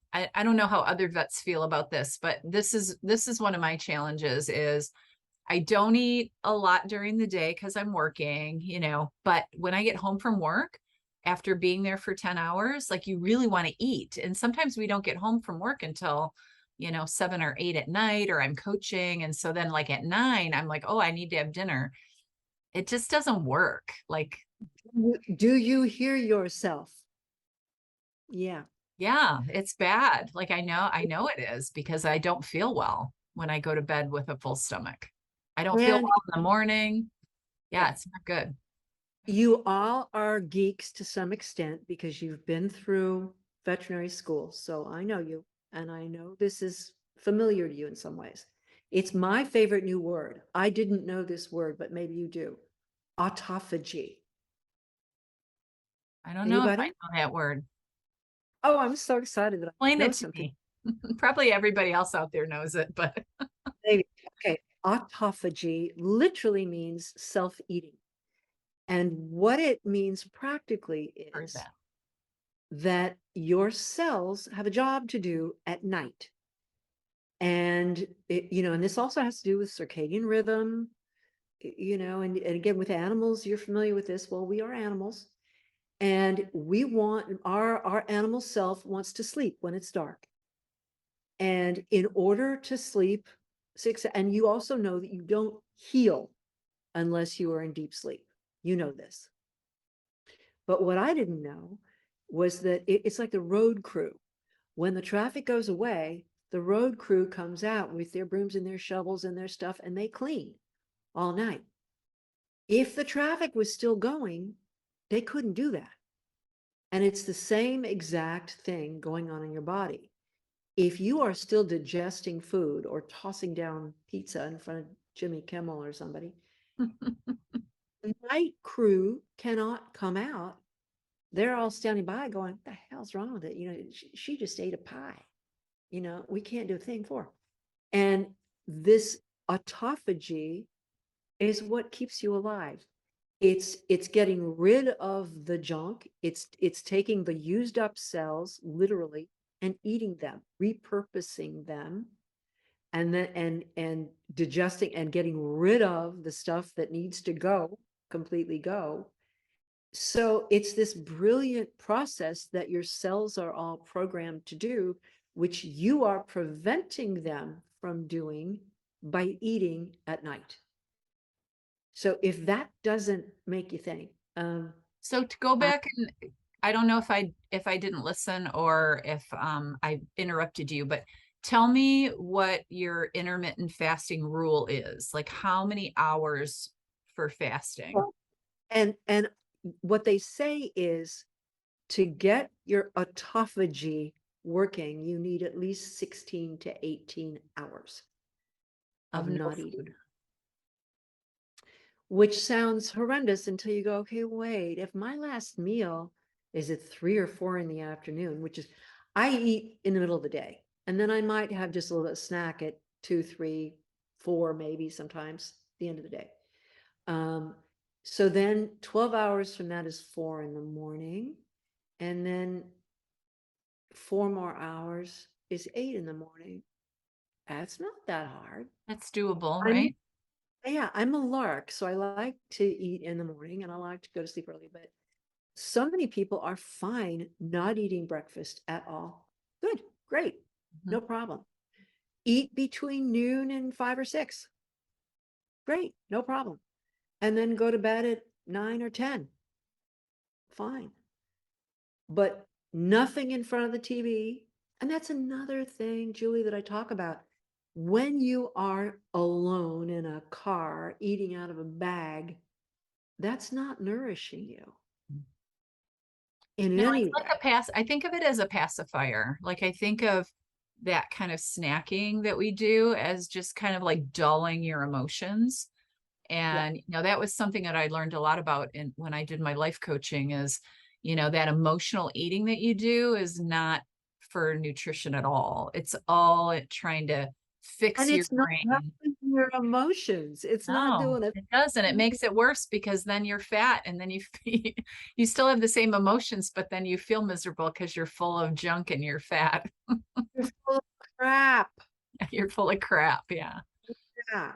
don't know how other vets feel about this, but this is one of my challenges is I don't eat a lot during the day because I'm working, but when I get home from work after being there for 10 hours, like you really want to eat. And sometimes we don't get home from work until, 7 or 8 at night, or I'm coaching. And so then like at 9, I'm like, oh, I need to have dinner. It just doesn't work. Like, Do you hear yourself? Yeah. yeah, it's bad. Like I know it is because I don't feel well when I go to bed with a full stomach. I don't feel And well in the morning. Yeah, yeah, it's not good. you all are geeks to some extent because you've been through veterinary school. So I know you, and I know this is familiar to you in some ways. It's my favorite new word. I didn't know this word, but maybe you do. Autophagy. I don't know if I Anybody? know that word. Oh, I'm so excited that I Explain know it to something. me. Probably everybody else out there knows it, but Maybe. Okay. Autophagy literally means self-eating. And what it means practically heard is that. that your cells have a job to do at night. And and this also has to do with circadian rhythm, and again, with animals, you're familiar with this. Well, we are animals, and we want our animal self wants to sleep when it's dark. And in order to sleep and you also know that you don't heal unless you are in deep sleep. You know this. But what I didn't know was that it's like the road crew. When the traffic goes away, the road crew comes out with their brooms and their shovels and their stuff, and they clean all night. If the traffic was still going, they couldn't do that. And it's the same exact thing going on in your body. If you are still digesting food or tossing down pizza in front of Jimmy Kimmel or somebody, the night crew cannot come out. They're all standing by going, what the hell's wrong with it? She just ate a pie. We can't do a thing for her. And this autophagy is what keeps you alive. It's getting rid of the junk. It's taking the used up cells literally and eating them, repurposing them, and then and digesting and getting rid of the stuff that needs to go, completely go. So it's this brilliant process that your cells are all programmed to do, which you are preventing them from doing by eating at night. So if that doesn't make you think, So to go I, back, and I don't know if I didn't listen or if I interrupted you, but tell me what your intermittent fasting rule is. Like how many hours for fasting? and what they say is to get your autophagy working, you need at least 16 to 18 hours Of of no not eating, food. which sounds horrendous until you go, okay, wait, if my last meal is at 3 or 4 in the afternoon, which is, I eat in the middle of the day, and then I might have just a little bit of snack at 2, 3, 4, maybe sometimes at the end of the day. Um, so then 12 hours from that is 4 in the morning. And then 4 more hours is 8 in the morning. That's not that hard. That's doable, I'm, right? yeah, I'm a lark, so I like to eat in the morning and I like to go to sleep early, but so many people are fine not eating breakfast at all. Good, great, Mhm. no problem. Eat between noon and 5 or 6. Great, no problem. And then go to bed at 9 or 10. Fine. But nothing in front of the TV. And that's another thing, Julie, that I talk about. When you are alone in a car eating out of a bag, that's not nourishing you in No, any it's like way. a pass. I think of it as a pacifier. Like I think of that kind of snacking that we do as just kind of like dulling your emotions. Yeah. And that was something that I learned a lot about when I did my life coaching is, that emotional eating that you do is not for nutrition at all. It's all trying to fix And your it's not brain. helping your emotions. It's not No, doing it. it doesn't. It makes it worse because then you're fat and then you still have the same emotions, but then you feel miserable because you're full of junk and you're fat. You're full of crap. You're full of crap. Yeah. Yeah.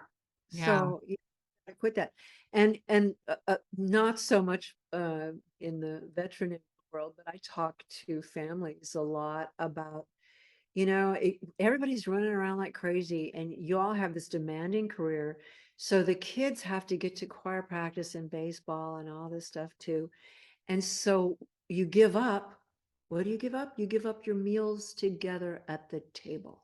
Yeah. So yeah, I quit that. And not so much in the veterinary world, but I talk to families a lot about, everybody's running around like crazy and you all have this demanding career. So the kids have to get to choir practice and baseball and all this stuff too. And so you give up. What do you give up? You give up your meals together at the table.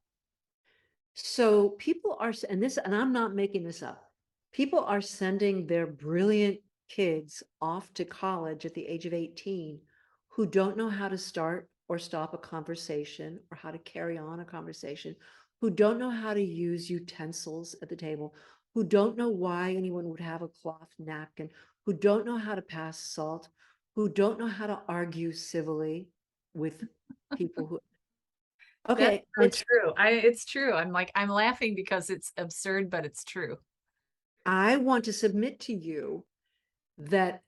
So people are, and I'm not making this up. People are sending their brilliant kids off to college at the age of 18 who don't know how to start or stop a conversation or how to carry on a conversation, who don't know how to use utensils at the table, who don't know why anyone would have a cloth napkin, who don't know how to pass salt, who don't know how to argue civilly with people who, That's okay, so and true. It's true. I'm laughing because it's absurd, but it's true. I want to submit to you that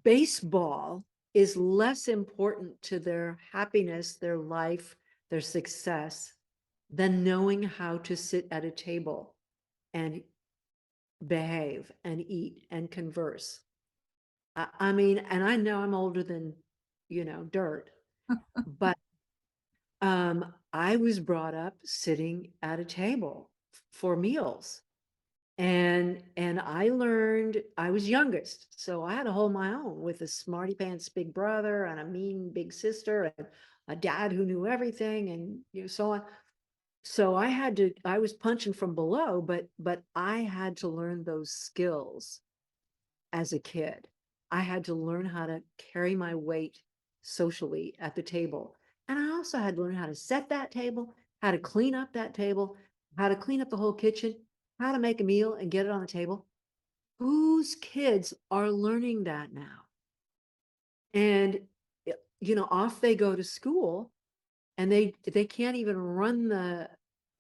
baseball is less important to their happiness, their life, their success than knowing how to sit at a table and behave and eat and converse. I mean, and I know I'm older than, dirt, but I was brought up sitting at a table for meals. And I learned, I was youngest, so I had to hold my own with a smarty pants big brother and a mean big sister and a dad who knew everything and so on. So I was punching from below, but I had to learn those skills as a kid. I had to learn how to carry my weight socially at the table. And I also had to learn how to set that table, how to clean up that table, how to clean up the whole kitchen, how to make a meal and get it on the table. Whose kids are learning that now? And off they go to school and they can't even run the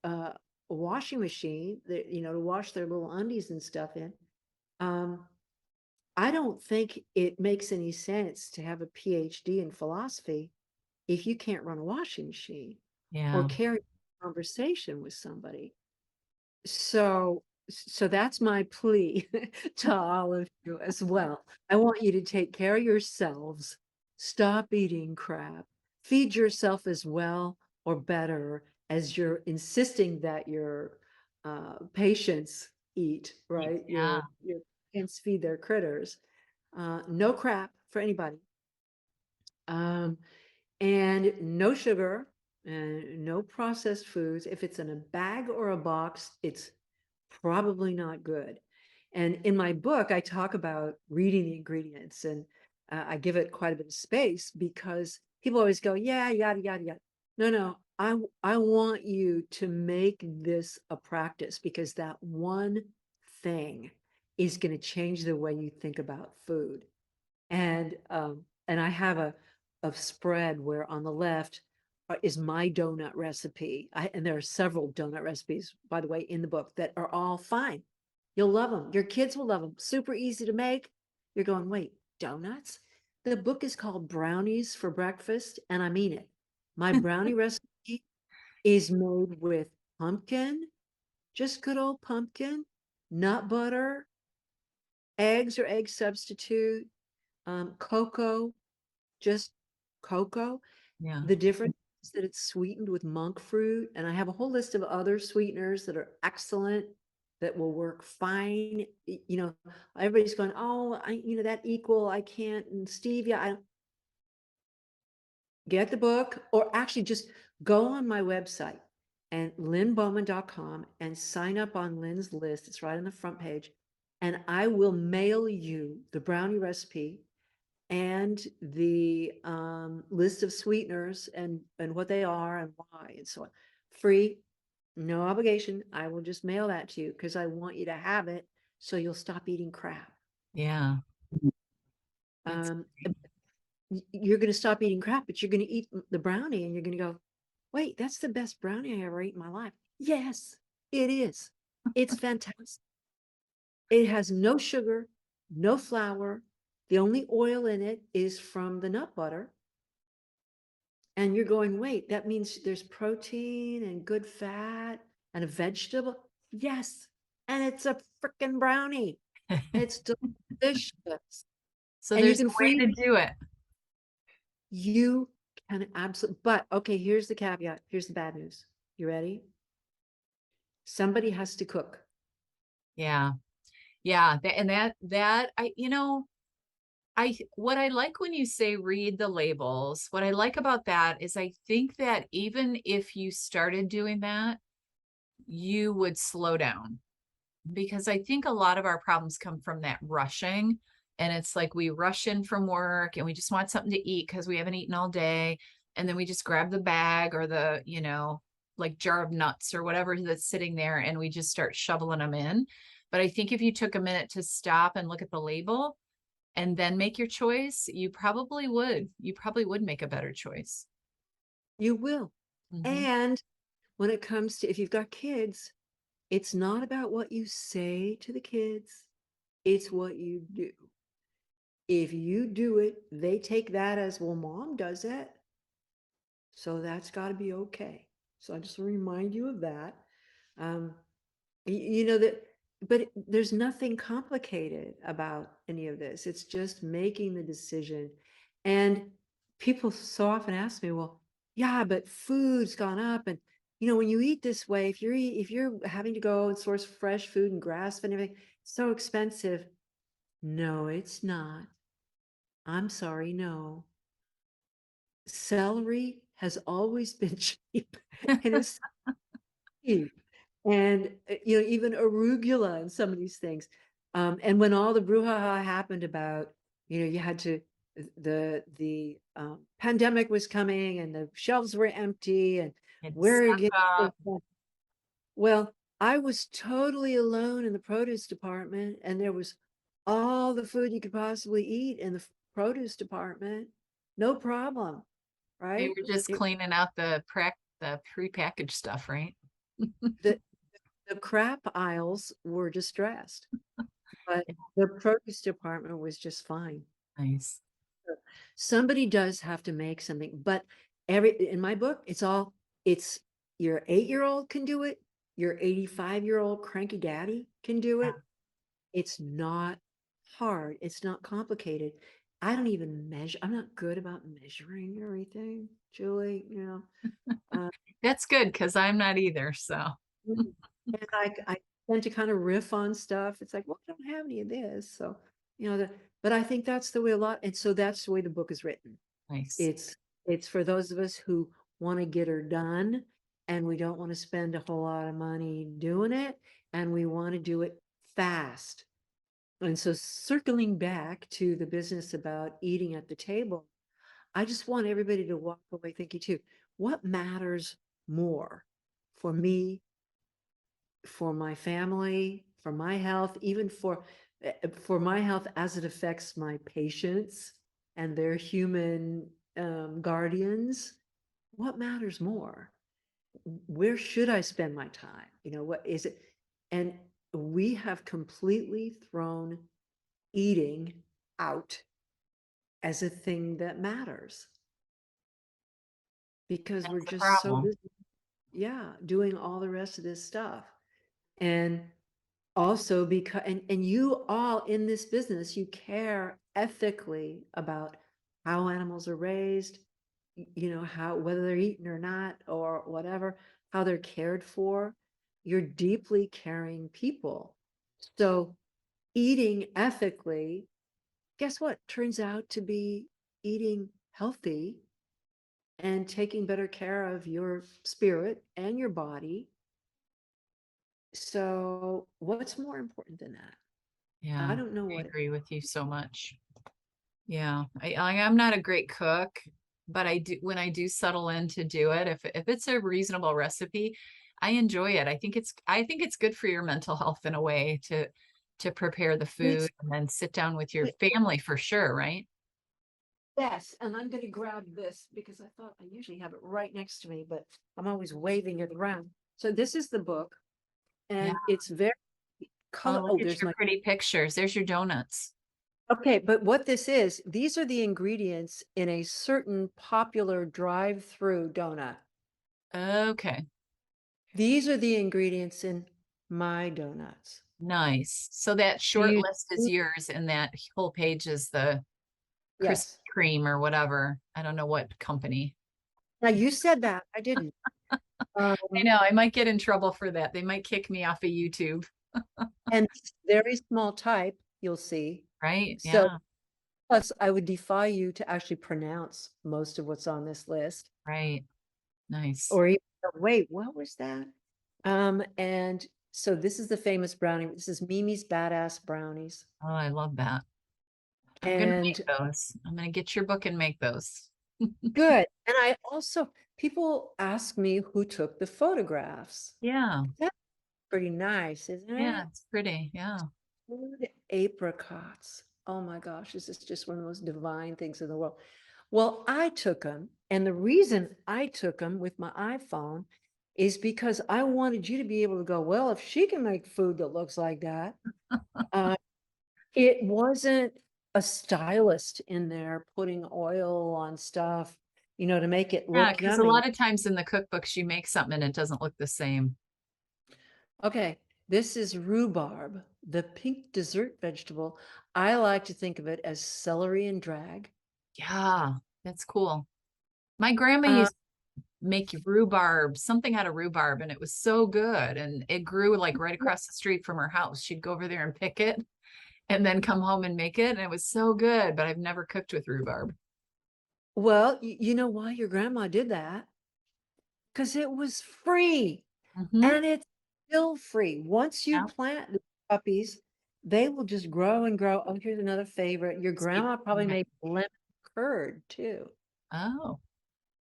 uh washing machine, to wash their little undies and stuff in. Um I don't think it makes any sense to have a PhD in philosophy if you can't run a washing machine or Yeah. carry a conversation with somebody. So that's my plea to all of you as well. I want you to take care of yourselves, stop eating crap, feed yourself as well or better as you're insisting that your patients eat, right? Yeah. Your patients feed their critters. No crap for anybody. Um, and no sugar and no processed foods. If it's in a bag or a box, it's probably not good. And in my book, I talk about reading the ingredients, and I give it quite a bit of space because people always go, yeah, yada, yada, yada. No, I want you to make this a practice because that one thing is going to change the way you think about food. And I have a spread where on the left is my donut recipe. And there are several donut recipes, by the way, in the book that are all fine. You'll love them. Your kids will love them. Super easy to make. You're going, wait, donuts? The book is called Brownies for Breakfast, and I mean it. My brownie recipe is made with pumpkin, just good old pumpkin, nut butter, eggs or egg substitute, cocoa, just cocoa. Yeah. The difference is that it's sweetened with monk fruit, and I have a whole list of other sweeteners that are excellent that will work fine. You know, everybody's going, oh, that equal, I can't, and stevia, I don't get the book, or actually just go on my website and lynnebowmen.com and sign up on Lynn's list. It's right on the front page. And I will mail you the brownie recipe and the list of sweeteners and what they are and why and so on. Free, no obligation. I will just mail that to you because I want you to have it so you'll stop eating crap. Yeah. That's Um, you're going to stop eating crap, but you're going to eat the brownie and you're going to go, wait, that's the best brownie I ever ate in my life. Yes, it is. It's fantastic. It has no sugar, no flour. The only oil in it is from the nut butter. And you're going, wait, that means there's protein and good fat and a vegetable? Yes. And it's a freaking brownie. It's delicious. so And you there's can a way freeze. to do it. You can absolutely, but okay, here's the caveat. Here's the bad news. You ready? Somebody has to cook. Yeah. Yeah. That what I like when you say read the labels, what I like about that is I think that even if you started doing that, you would slow down, because I think a lot of our problems come from that rushing. And it's like we rush in from work and we just want something to eat because we haven't eaten all day. And then we just grab the bag or the, like jar of nuts or whatever that's sitting there and we just start shoveling them in. But I think if you took a minute to stop and look at the label and then make your choice, you probably would. You probably would make a better choice. You will. Mm-hmm. And when it comes to if you've got kids, it's not about what you say to the kids, it's what you do. If you do it, they take that as, well, mom does it. So that's got to be okay. So I just remind you of that. Um, you know that, but there's nothing complicated about any of this. It's just making the decision. And people so often ask me, well, yeah, but food's gone up. And, when you eat this way, if you're having to go and source fresh food and grass fed and everything, it's so expensive. No, it's not. I'm sorry, no. Celery has always been cheap and it's cheap. And, even arugula and some of these things. And when all the brouhaha happened about, you had to, the pandemic was coming and the shelves were empty and And where are you stock getting this up. from? Well, I was totally alone in the produce department and there was all the food you could possibly eat in the produce department. No problem, They right? were just cleaning out the prepackaged stuff, right? The, the crap aisles were distressed. but the produce department was just fine. Nice. Somebody does have to make something, but in my book, it's your 8-year-old can do it. Your 85-year-old cranky daddy can do Yeah. it. It's not hard. It's not complicated. I don't even measure. I'm not good about measuring everything, Julie, That's good because I'm not either. So and I tend to kind of riff on stuff. It's like, well, I don't have any of this. So, but I think that's the way and so that's the way the book is written. nice. It's for those of us who want to get her done and we don't want to spend a whole lot of money doing it and we want to do it fast. And so circling back to the business about eating at the table, I just want everybody to walk away thinking too, what matters more for me, for my family, for my health, even for my health as it affects my patients and their human guardians. What matters more? Where should I spend my time? What is it? And we have completely thrown eating out as a thing that matters because we're That's the just so problem. busy, doing all the rest of this stuff. And also because and you all in this business, you care ethically about how animals are raised, how whether they're eaten or not or whatever, how they're cared for. You're deeply caring people. So eating ethically, guess what? Turns out to be eating healthy and taking better care of your spirit and your body. So what's more important than that? I Yeah, don't know I what. agree with you so much. Yeah, I'm not a great cook, but I do when I do settle in to do it, if it's a reasonable recipe, I enjoy it. I think it's good for your mental health in a way to prepare the food It's and then sit down with your family for sure, right? Yes, and I'm going to grab this because I thought I usually have it right next to me, but I'm always waving it around. So this is the book, Yeah. and it's very Oh, color. look Oh, at there's your my. pretty pictures. There's your donuts. Okay, but what this is, these are the ingredients in a certain popular drive-through donut. Okay, These are the ingredients in my donuts. nice. So that So short list is yours, and that whole page is the Krispy yes. Kreme or whatever. I don't know what company. Now you said that, I didn't. I know I might get in trouble for that. They might kick me off of YouTube, And very small type, you'll see. right? So Yeah, plus I would defy you to actually pronounce most of what's on this list. right. Nice. Or even, wait, what was that? And so this is the famous brownie. This is Mimi's Badass Brownies. Oh, I love that. I'm gonna And make those. I'm gonna get your book and make those. good. And I also, people ask me who took the photographs. Yeah, That's pretty nice, isn't yeah, it? it's pretty. Yeah. Stewed apricots. Oh my gosh, this is just one of the most divine things in the world. Well, I took them, and the reason I took them with my iPhone is because I wanted you to be able to go, well, if she can make food that looks like that, uh, it wasn't a stylist in there putting oil on stuff, to make it Yeah, look because a yummy. lot of times in the cookbooks you make something and it doesn't look the same. Okay, this is rhubarb, the pink dessert vegetable. I like to think of it as celery and drag. Yeah, that's cool. My grandma Uh, used to make rhubarb, something out of rhubarb, and it was so good. And it grew like right across the street from her house. She'd go over there and pick it and then come home and make it. And it was so good, but I've never cooked with rhubarb. well, you know why your grandma did that? Because it was free Hmm. and it's still free. Once you Yeah. plant the puppies, they will just grow and grow. Oh, here's another favorite. Your Just keep grandma probably doing it. made lemon curd too. Oh,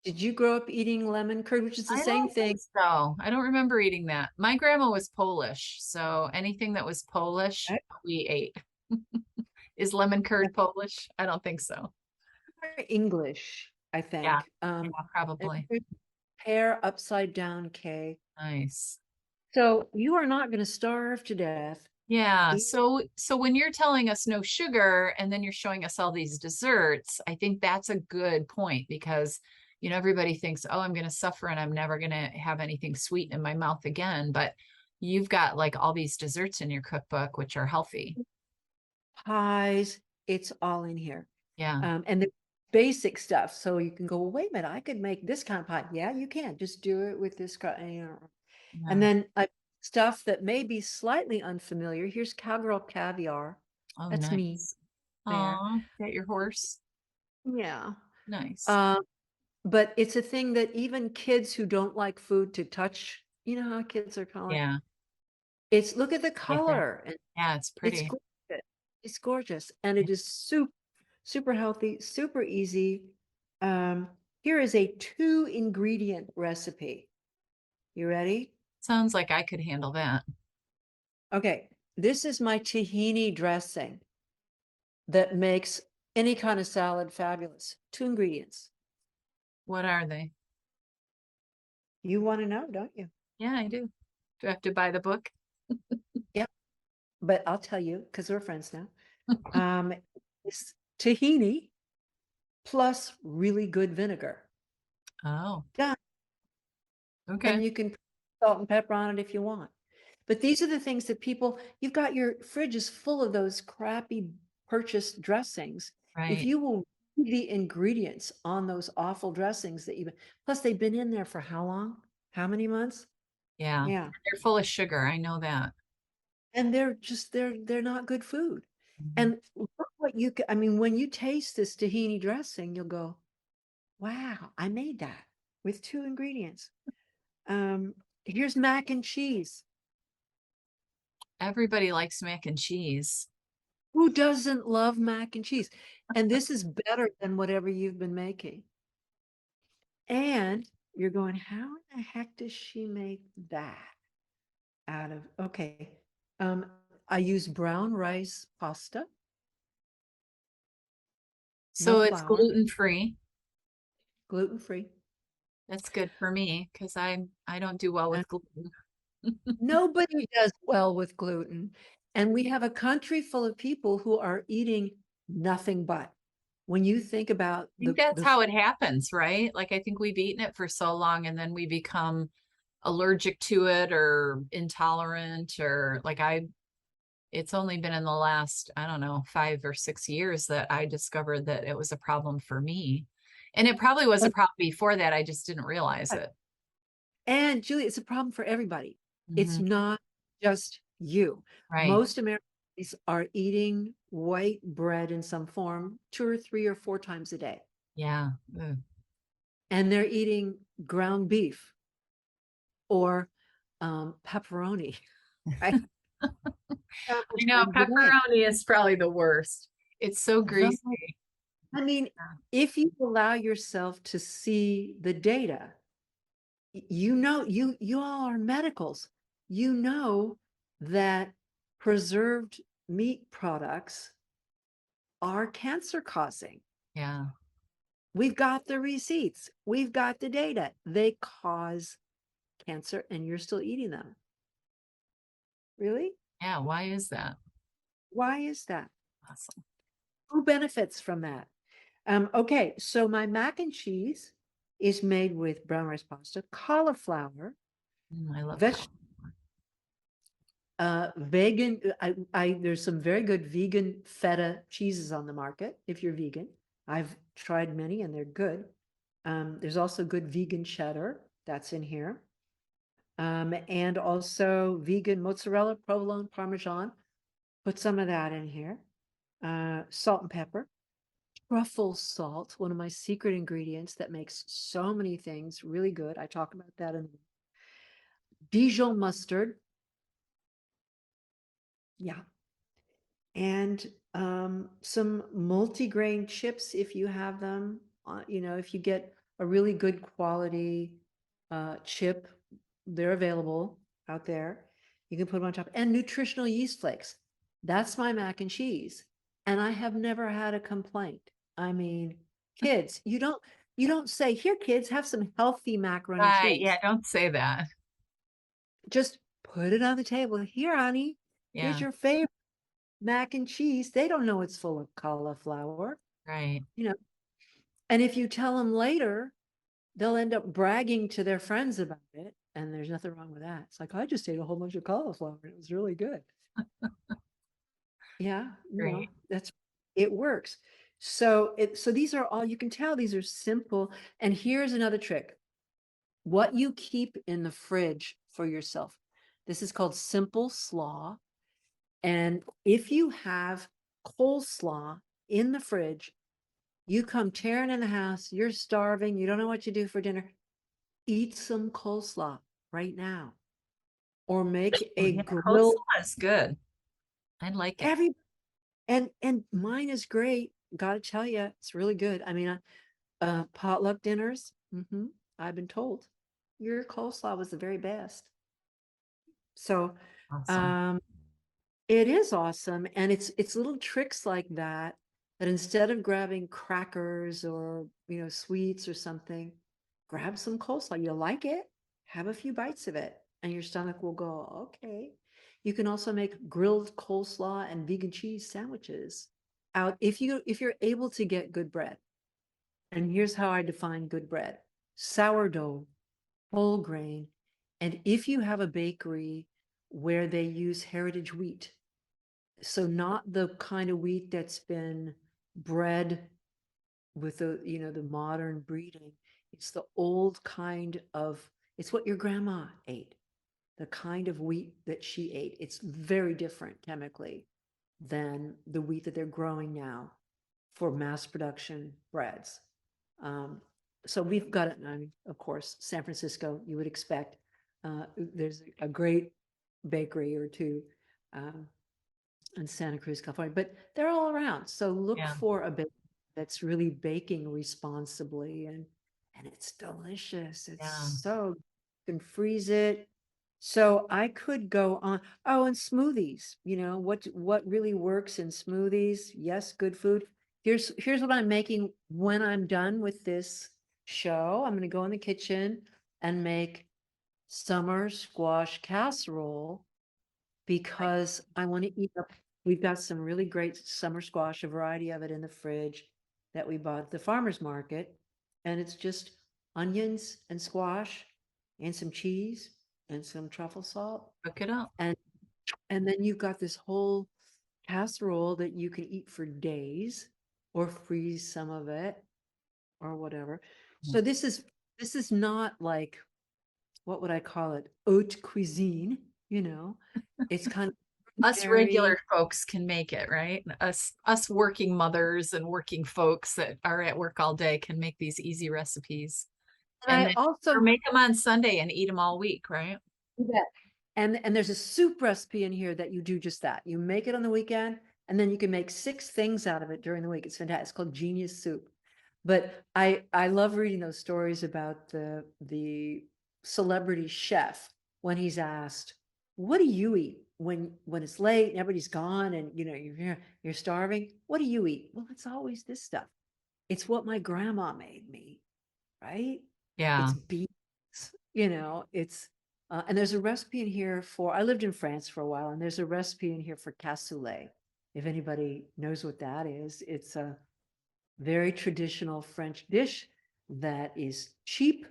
Did you grow up eating lemon curd, which is the I same don't thing? think so. I don't remember eating that. My grandma was Polish, so anything that was Polish, Right? we ate. Is lemon curd Polish? I don't think so. English, I Yeah, think. yeah, And probably. pear upside down K. Nice. So you are not going to starve to death Yeah. E- So when you're telling us no sugar and then you're showing us all these desserts, I think that's a good point because, everybody thinks, oh, I'm going to suffer and I'm never going to have anything sweet in my mouth again. But you've got like all these desserts in your cookbook, which are healthy. Pies, it's all in here. Yeah. And the basic stuff. So you can go, well, wait a minute, I could make this kind of pie. Yeah, you can. Just do it with this kind. And Yeah. then stuff that may be slightly unfamiliar. Here's cowgirl caviar. Oh, That's me nice. there. Aw, got your horse. Yeah. Nice. Um, but it's a thing that even kids who don't like food to touch, you know how kids are kind of like, Yeah. look at the Like that. color and Yeah, it's it's pretty. gorgeous. It's gorgeous. And it is super, super healthy, super easy. Um, Here is a 2-ingredient recipe. You ready? Sounds like I could handle that. Okay. This is my tahini dressing that makes any kind of salad fabulous. 2 ingredients. What are they? You want to know, don't you? Yeah, I do. Do I have to buy the book? Yep. But I'll tell you because we're friends now. It's tahini plus really good vinegar. Oh, Done. okay. And you can put salt and pepper on it if you want. But these are the things that you've got your fridge is full of those crappy purchased dressings. If Right. you will read the ingredients on those awful dressings plus they've been in there for how long? How many months? Yeah. Yeah. They're full of sugar. I know that. And they're not good food. Mhm. And look what I mean, when you taste this tahini dressing, you'll go, wow, I made that with 2 ingredients. Here's mac and cheese. Everybody likes mac and cheese. Who doesn't love mac and cheese? And this is better than whatever you've been making. And you're going, how in the heck does she make that out of? Okay. I use brown rice pasta, no So it's flour, gluten free. gluten free. That's good for me because I don't do well And with gluten. nobody does well with gluten. And we have a country full of people who are eating nothing but. When you think about I think that's how it happens, right? Like I think we've eaten it for so long and then we become allergic to it or intolerant or like it's only been in the last, I don't know, 5 or 6 years that I discovered that it was a problem for me. And it probably was a problem before that. I just didn't realize it. And Julie, it's a problem for everybody. It's Mhm. not just you. Right. Most Americans are eating white bread in some form 2 or 3 or 4 times a day. Yeah. Ugh. And they're eating ground beef or pepperoni, right? I know pepperoni is probably the worst. It's so greasy. I mean, if you allow yourself to see the data, you all are medicals. You know that preserved meat products are cancer causing. Yeah. We've got the receipts. We've got the data. They cause cancer and you're still eating them. Really? Yeah. Why is that? Why is that? Awesome. Who benefits from that? Okay, so my mac and cheese is made with brown rice pasta, cauliflower, I love veg vegan. There's some very good vegan feta cheeses on the market if you're vegan. I've tried many and they're good. There's also good vegan cheddar that's in here. And also vegan mozzarella, provolone, parmesan. Put some of that in here. Salt and pepper. Truffle salt, one of my secret ingredients that makes so many things really good. I talk about that in Dijon mustard. Yeah. And some multi-grain chips if you have them. If you get a really good quality chip, they're available out there. You can put them on top. And nutritional yeast flakes. That's my mac and cheese. And I have never had a complaint. I mean, kids, you don't say, here, kids, have some healthy macaroni and Right. Yeah. cheese. Don't say that. Just put it on the table. Here, honey. Here's Yeah. your favorite mac and cheese. They don't know it's full of cauliflower, Right. you know. And if you tell them later, they'll end up bragging to their friends about it. And there's nothing wrong with that. It's like, I just ate a whole bunch of cauliflower. And it was really good. Yeah, Great. it works. So these are all, you can tell these are simple. And here's another trick. What you keep in the fridge for yourself. This is called simple slaw. And if you have coleslaw in the fridge, you come tearing in the house, you're starving, you don't know what to do for dinner, eat some coleslaw right now. Or make Oh, a yeah, grill. coleslaw is good. I like it. Every and mine is great. Gotta tell you, it's really good. I mean, potluck dinners. I've been told your coleslaw was the very best. So, Awesome. um, it is awesome, and it's little tricks like that that instead of grabbing crackers or sweets or something, grab some coleslaw. You like it, have a few bites of it, and your stomach will go, okay. You can also make grilled coleslaw and vegan cheese sandwiches out if you're able to get good bread. And here's how I define good bread: sourdough, whole grain, and if you have a bakery where they use heritage wheat, so not the kind of wheat that's been bred with the modern breeding. It's the old kind of, it's what your grandma ate, the kind of wheat that she ate. It's very different chemically than the wheat that they're growing now for mass production breads. Um, so we've got it. I mean, of course, San Francisco, you would expect. There's a great bakery or two in Santa Cruz, California, but they're all around. So look Yeah. for a bake that's really baking responsibly, and it's delicious. It's Yeah. so, you can freeze it. So I could go on. Oh, and smoothies. What really works in smoothies? Yes, good food. Here's what I'm making when I'm done with this show. I'm going to go in the kitchen and make summer squash casserole because I want to eat up. We've got some really great summer squash, a variety of it in the fridge that we bought at the farmer's market. And it's just onions and squash and some cheese and some truffle salt. Cook it up. And and then you've got this whole casserole that you can eat for days or freeze some of it or whatever. So this is not like, what would I call it? Haute cuisine, It's kind of Us ordinary. regular folks can make it, right? Us working mothers and working folks that are at work all day can make these easy recipes. And And I then or also make them on Sunday and eat them all week, right? do that. And there's a soup recipe in here that you do just that. You make it on the weekend, and then you can make 6 things out of it during the week. It's fantastic. It's called Genius Soup. But I love reading those stories about the celebrity chef when he's asked, "What do you eat when it's late and everybody's gone and you're starving? What do you eat?" Well, it's always this stuff. It's what my grandma made me, right? Yeah. It's beans, it's and there's a recipe in here for, I lived in France for a while, and there's a recipe in here for cassoulet. If anybody knows what that is, it's a very traditional French dish that is cheap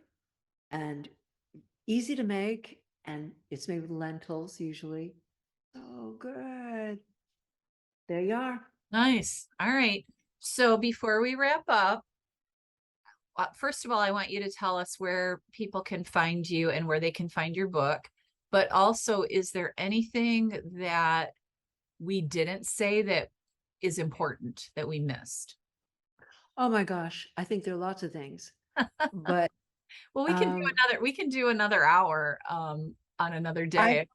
and easy to make, and it's made with lentils usually. So good. There you are. Nice. All right. So before we wrap up, first of all, I want you to tell us where people can find you and where they can find your book. But also, is there anything that we didn't say that is important that we missed? Oh my gosh, I think there are lots of things, but Well, um, we can do another hour on another I day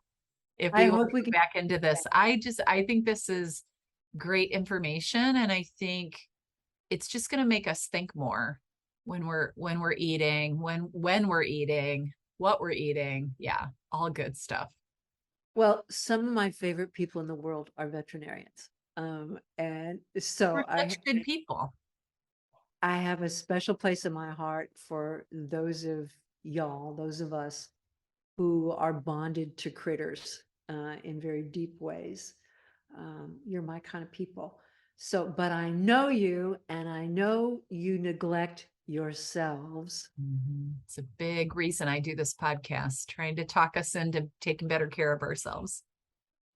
if I we want hope we to can. go back into this. I think this is great information, and I think it's just going to make us think more when we're eating, when we're eating, what we're eating. Yeah, all good stuff. Well, some of my favorite people in the world are veterinarians. And so We're such good people. I have a special place in my heart for those of y'all, those of us who are bonded to critters. in very deep ways. You're my kind of people. So, but I know you, and I know you neglect yourselves. It's a big reason I do this podcast, trying to talk us into taking better care of ourselves.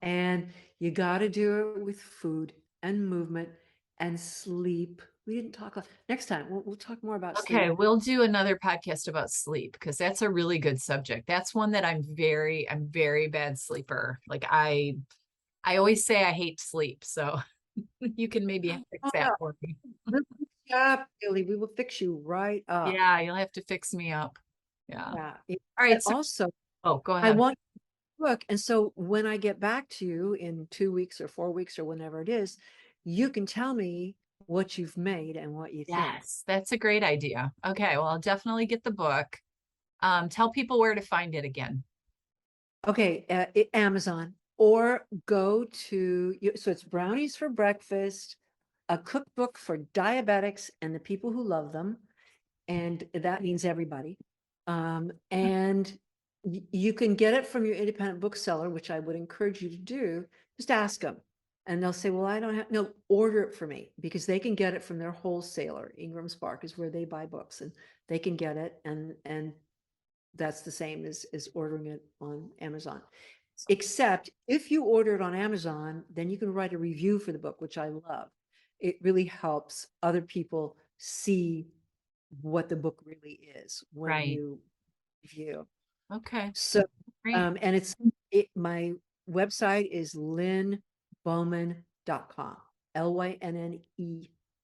And you got to do it with food and movement and sleep. We didn't talk next time. We'll talk more about Okay, sleep. we'll do another podcast about sleep because that's a really good subject. That's one that I'm very bad sleeper. Like I always say I hate sleep, so you can maybe fix Oh, that no. for me. We'll fix you up, Billy. We will fix you right up. Yeah, you'll have to fix me up. Yeah. Yeah. All right. But So, also, oh, go I ahead. want you to look. And so when I get back to you in 2 weeks or 4 weeks or whenever it is, you can tell me what you've made and what you think. Yes, that's a great idea. Okay, well, I'll definitely get the book. Tell people where to find it again. Okay, Amazon, or go to, so it's Brownies for Breakfast, a cookbook for diabetics and the people who love them. And that means everybody. And you can get it from your independent bookseller, which I would encourage you to do. Just ask them. And they'll say, well, I don't have, no, order it for me, because they can get it from their wholesaler. Ingram Spark is where they buy books, and they can get it. And that's the same as ordering it on Amazon. Except if you order it on Amazon, then you can write a review for the book, which I love. It really helps other people see what the book really is when Right. you review. Okay. So, Great. and my website is lynnebowman.com,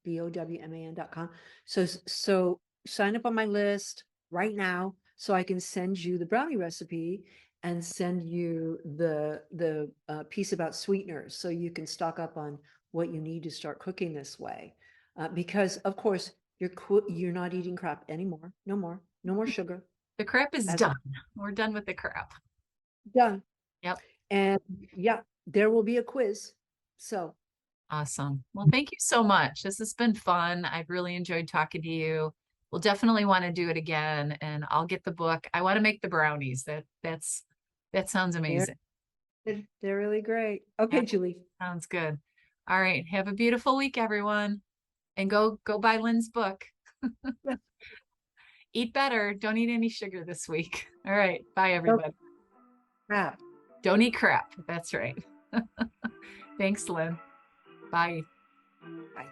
LYNNEBOWMAN.com. So sign up on my list right now so I can send you the brownie recipe and send you the piece about sweeteners, so you can stock up on what you need to start cooking this way. Because of course you're not eating crap anymore. No more sugar. The crap is done. We're done with the crap. Done. Yep. And yeah, there will be a quiz. So Awesome. Well, thank you so much. This has been fun. I've really enjoyed talking to you. We'll definitely want to do it again, and I'll get the book. I want to make the brownies. That sounds amazing. they're really great. Okay, Yeah, Julie. sounds good. All right. Have a beautiful week, everyone. And go buy Lynn's book. Eat better. Don't eat any sugar this week. All right. Bye, everybody. Crap. Don't eat crap. That's right. Thanks, Lynn. Bye. Bye.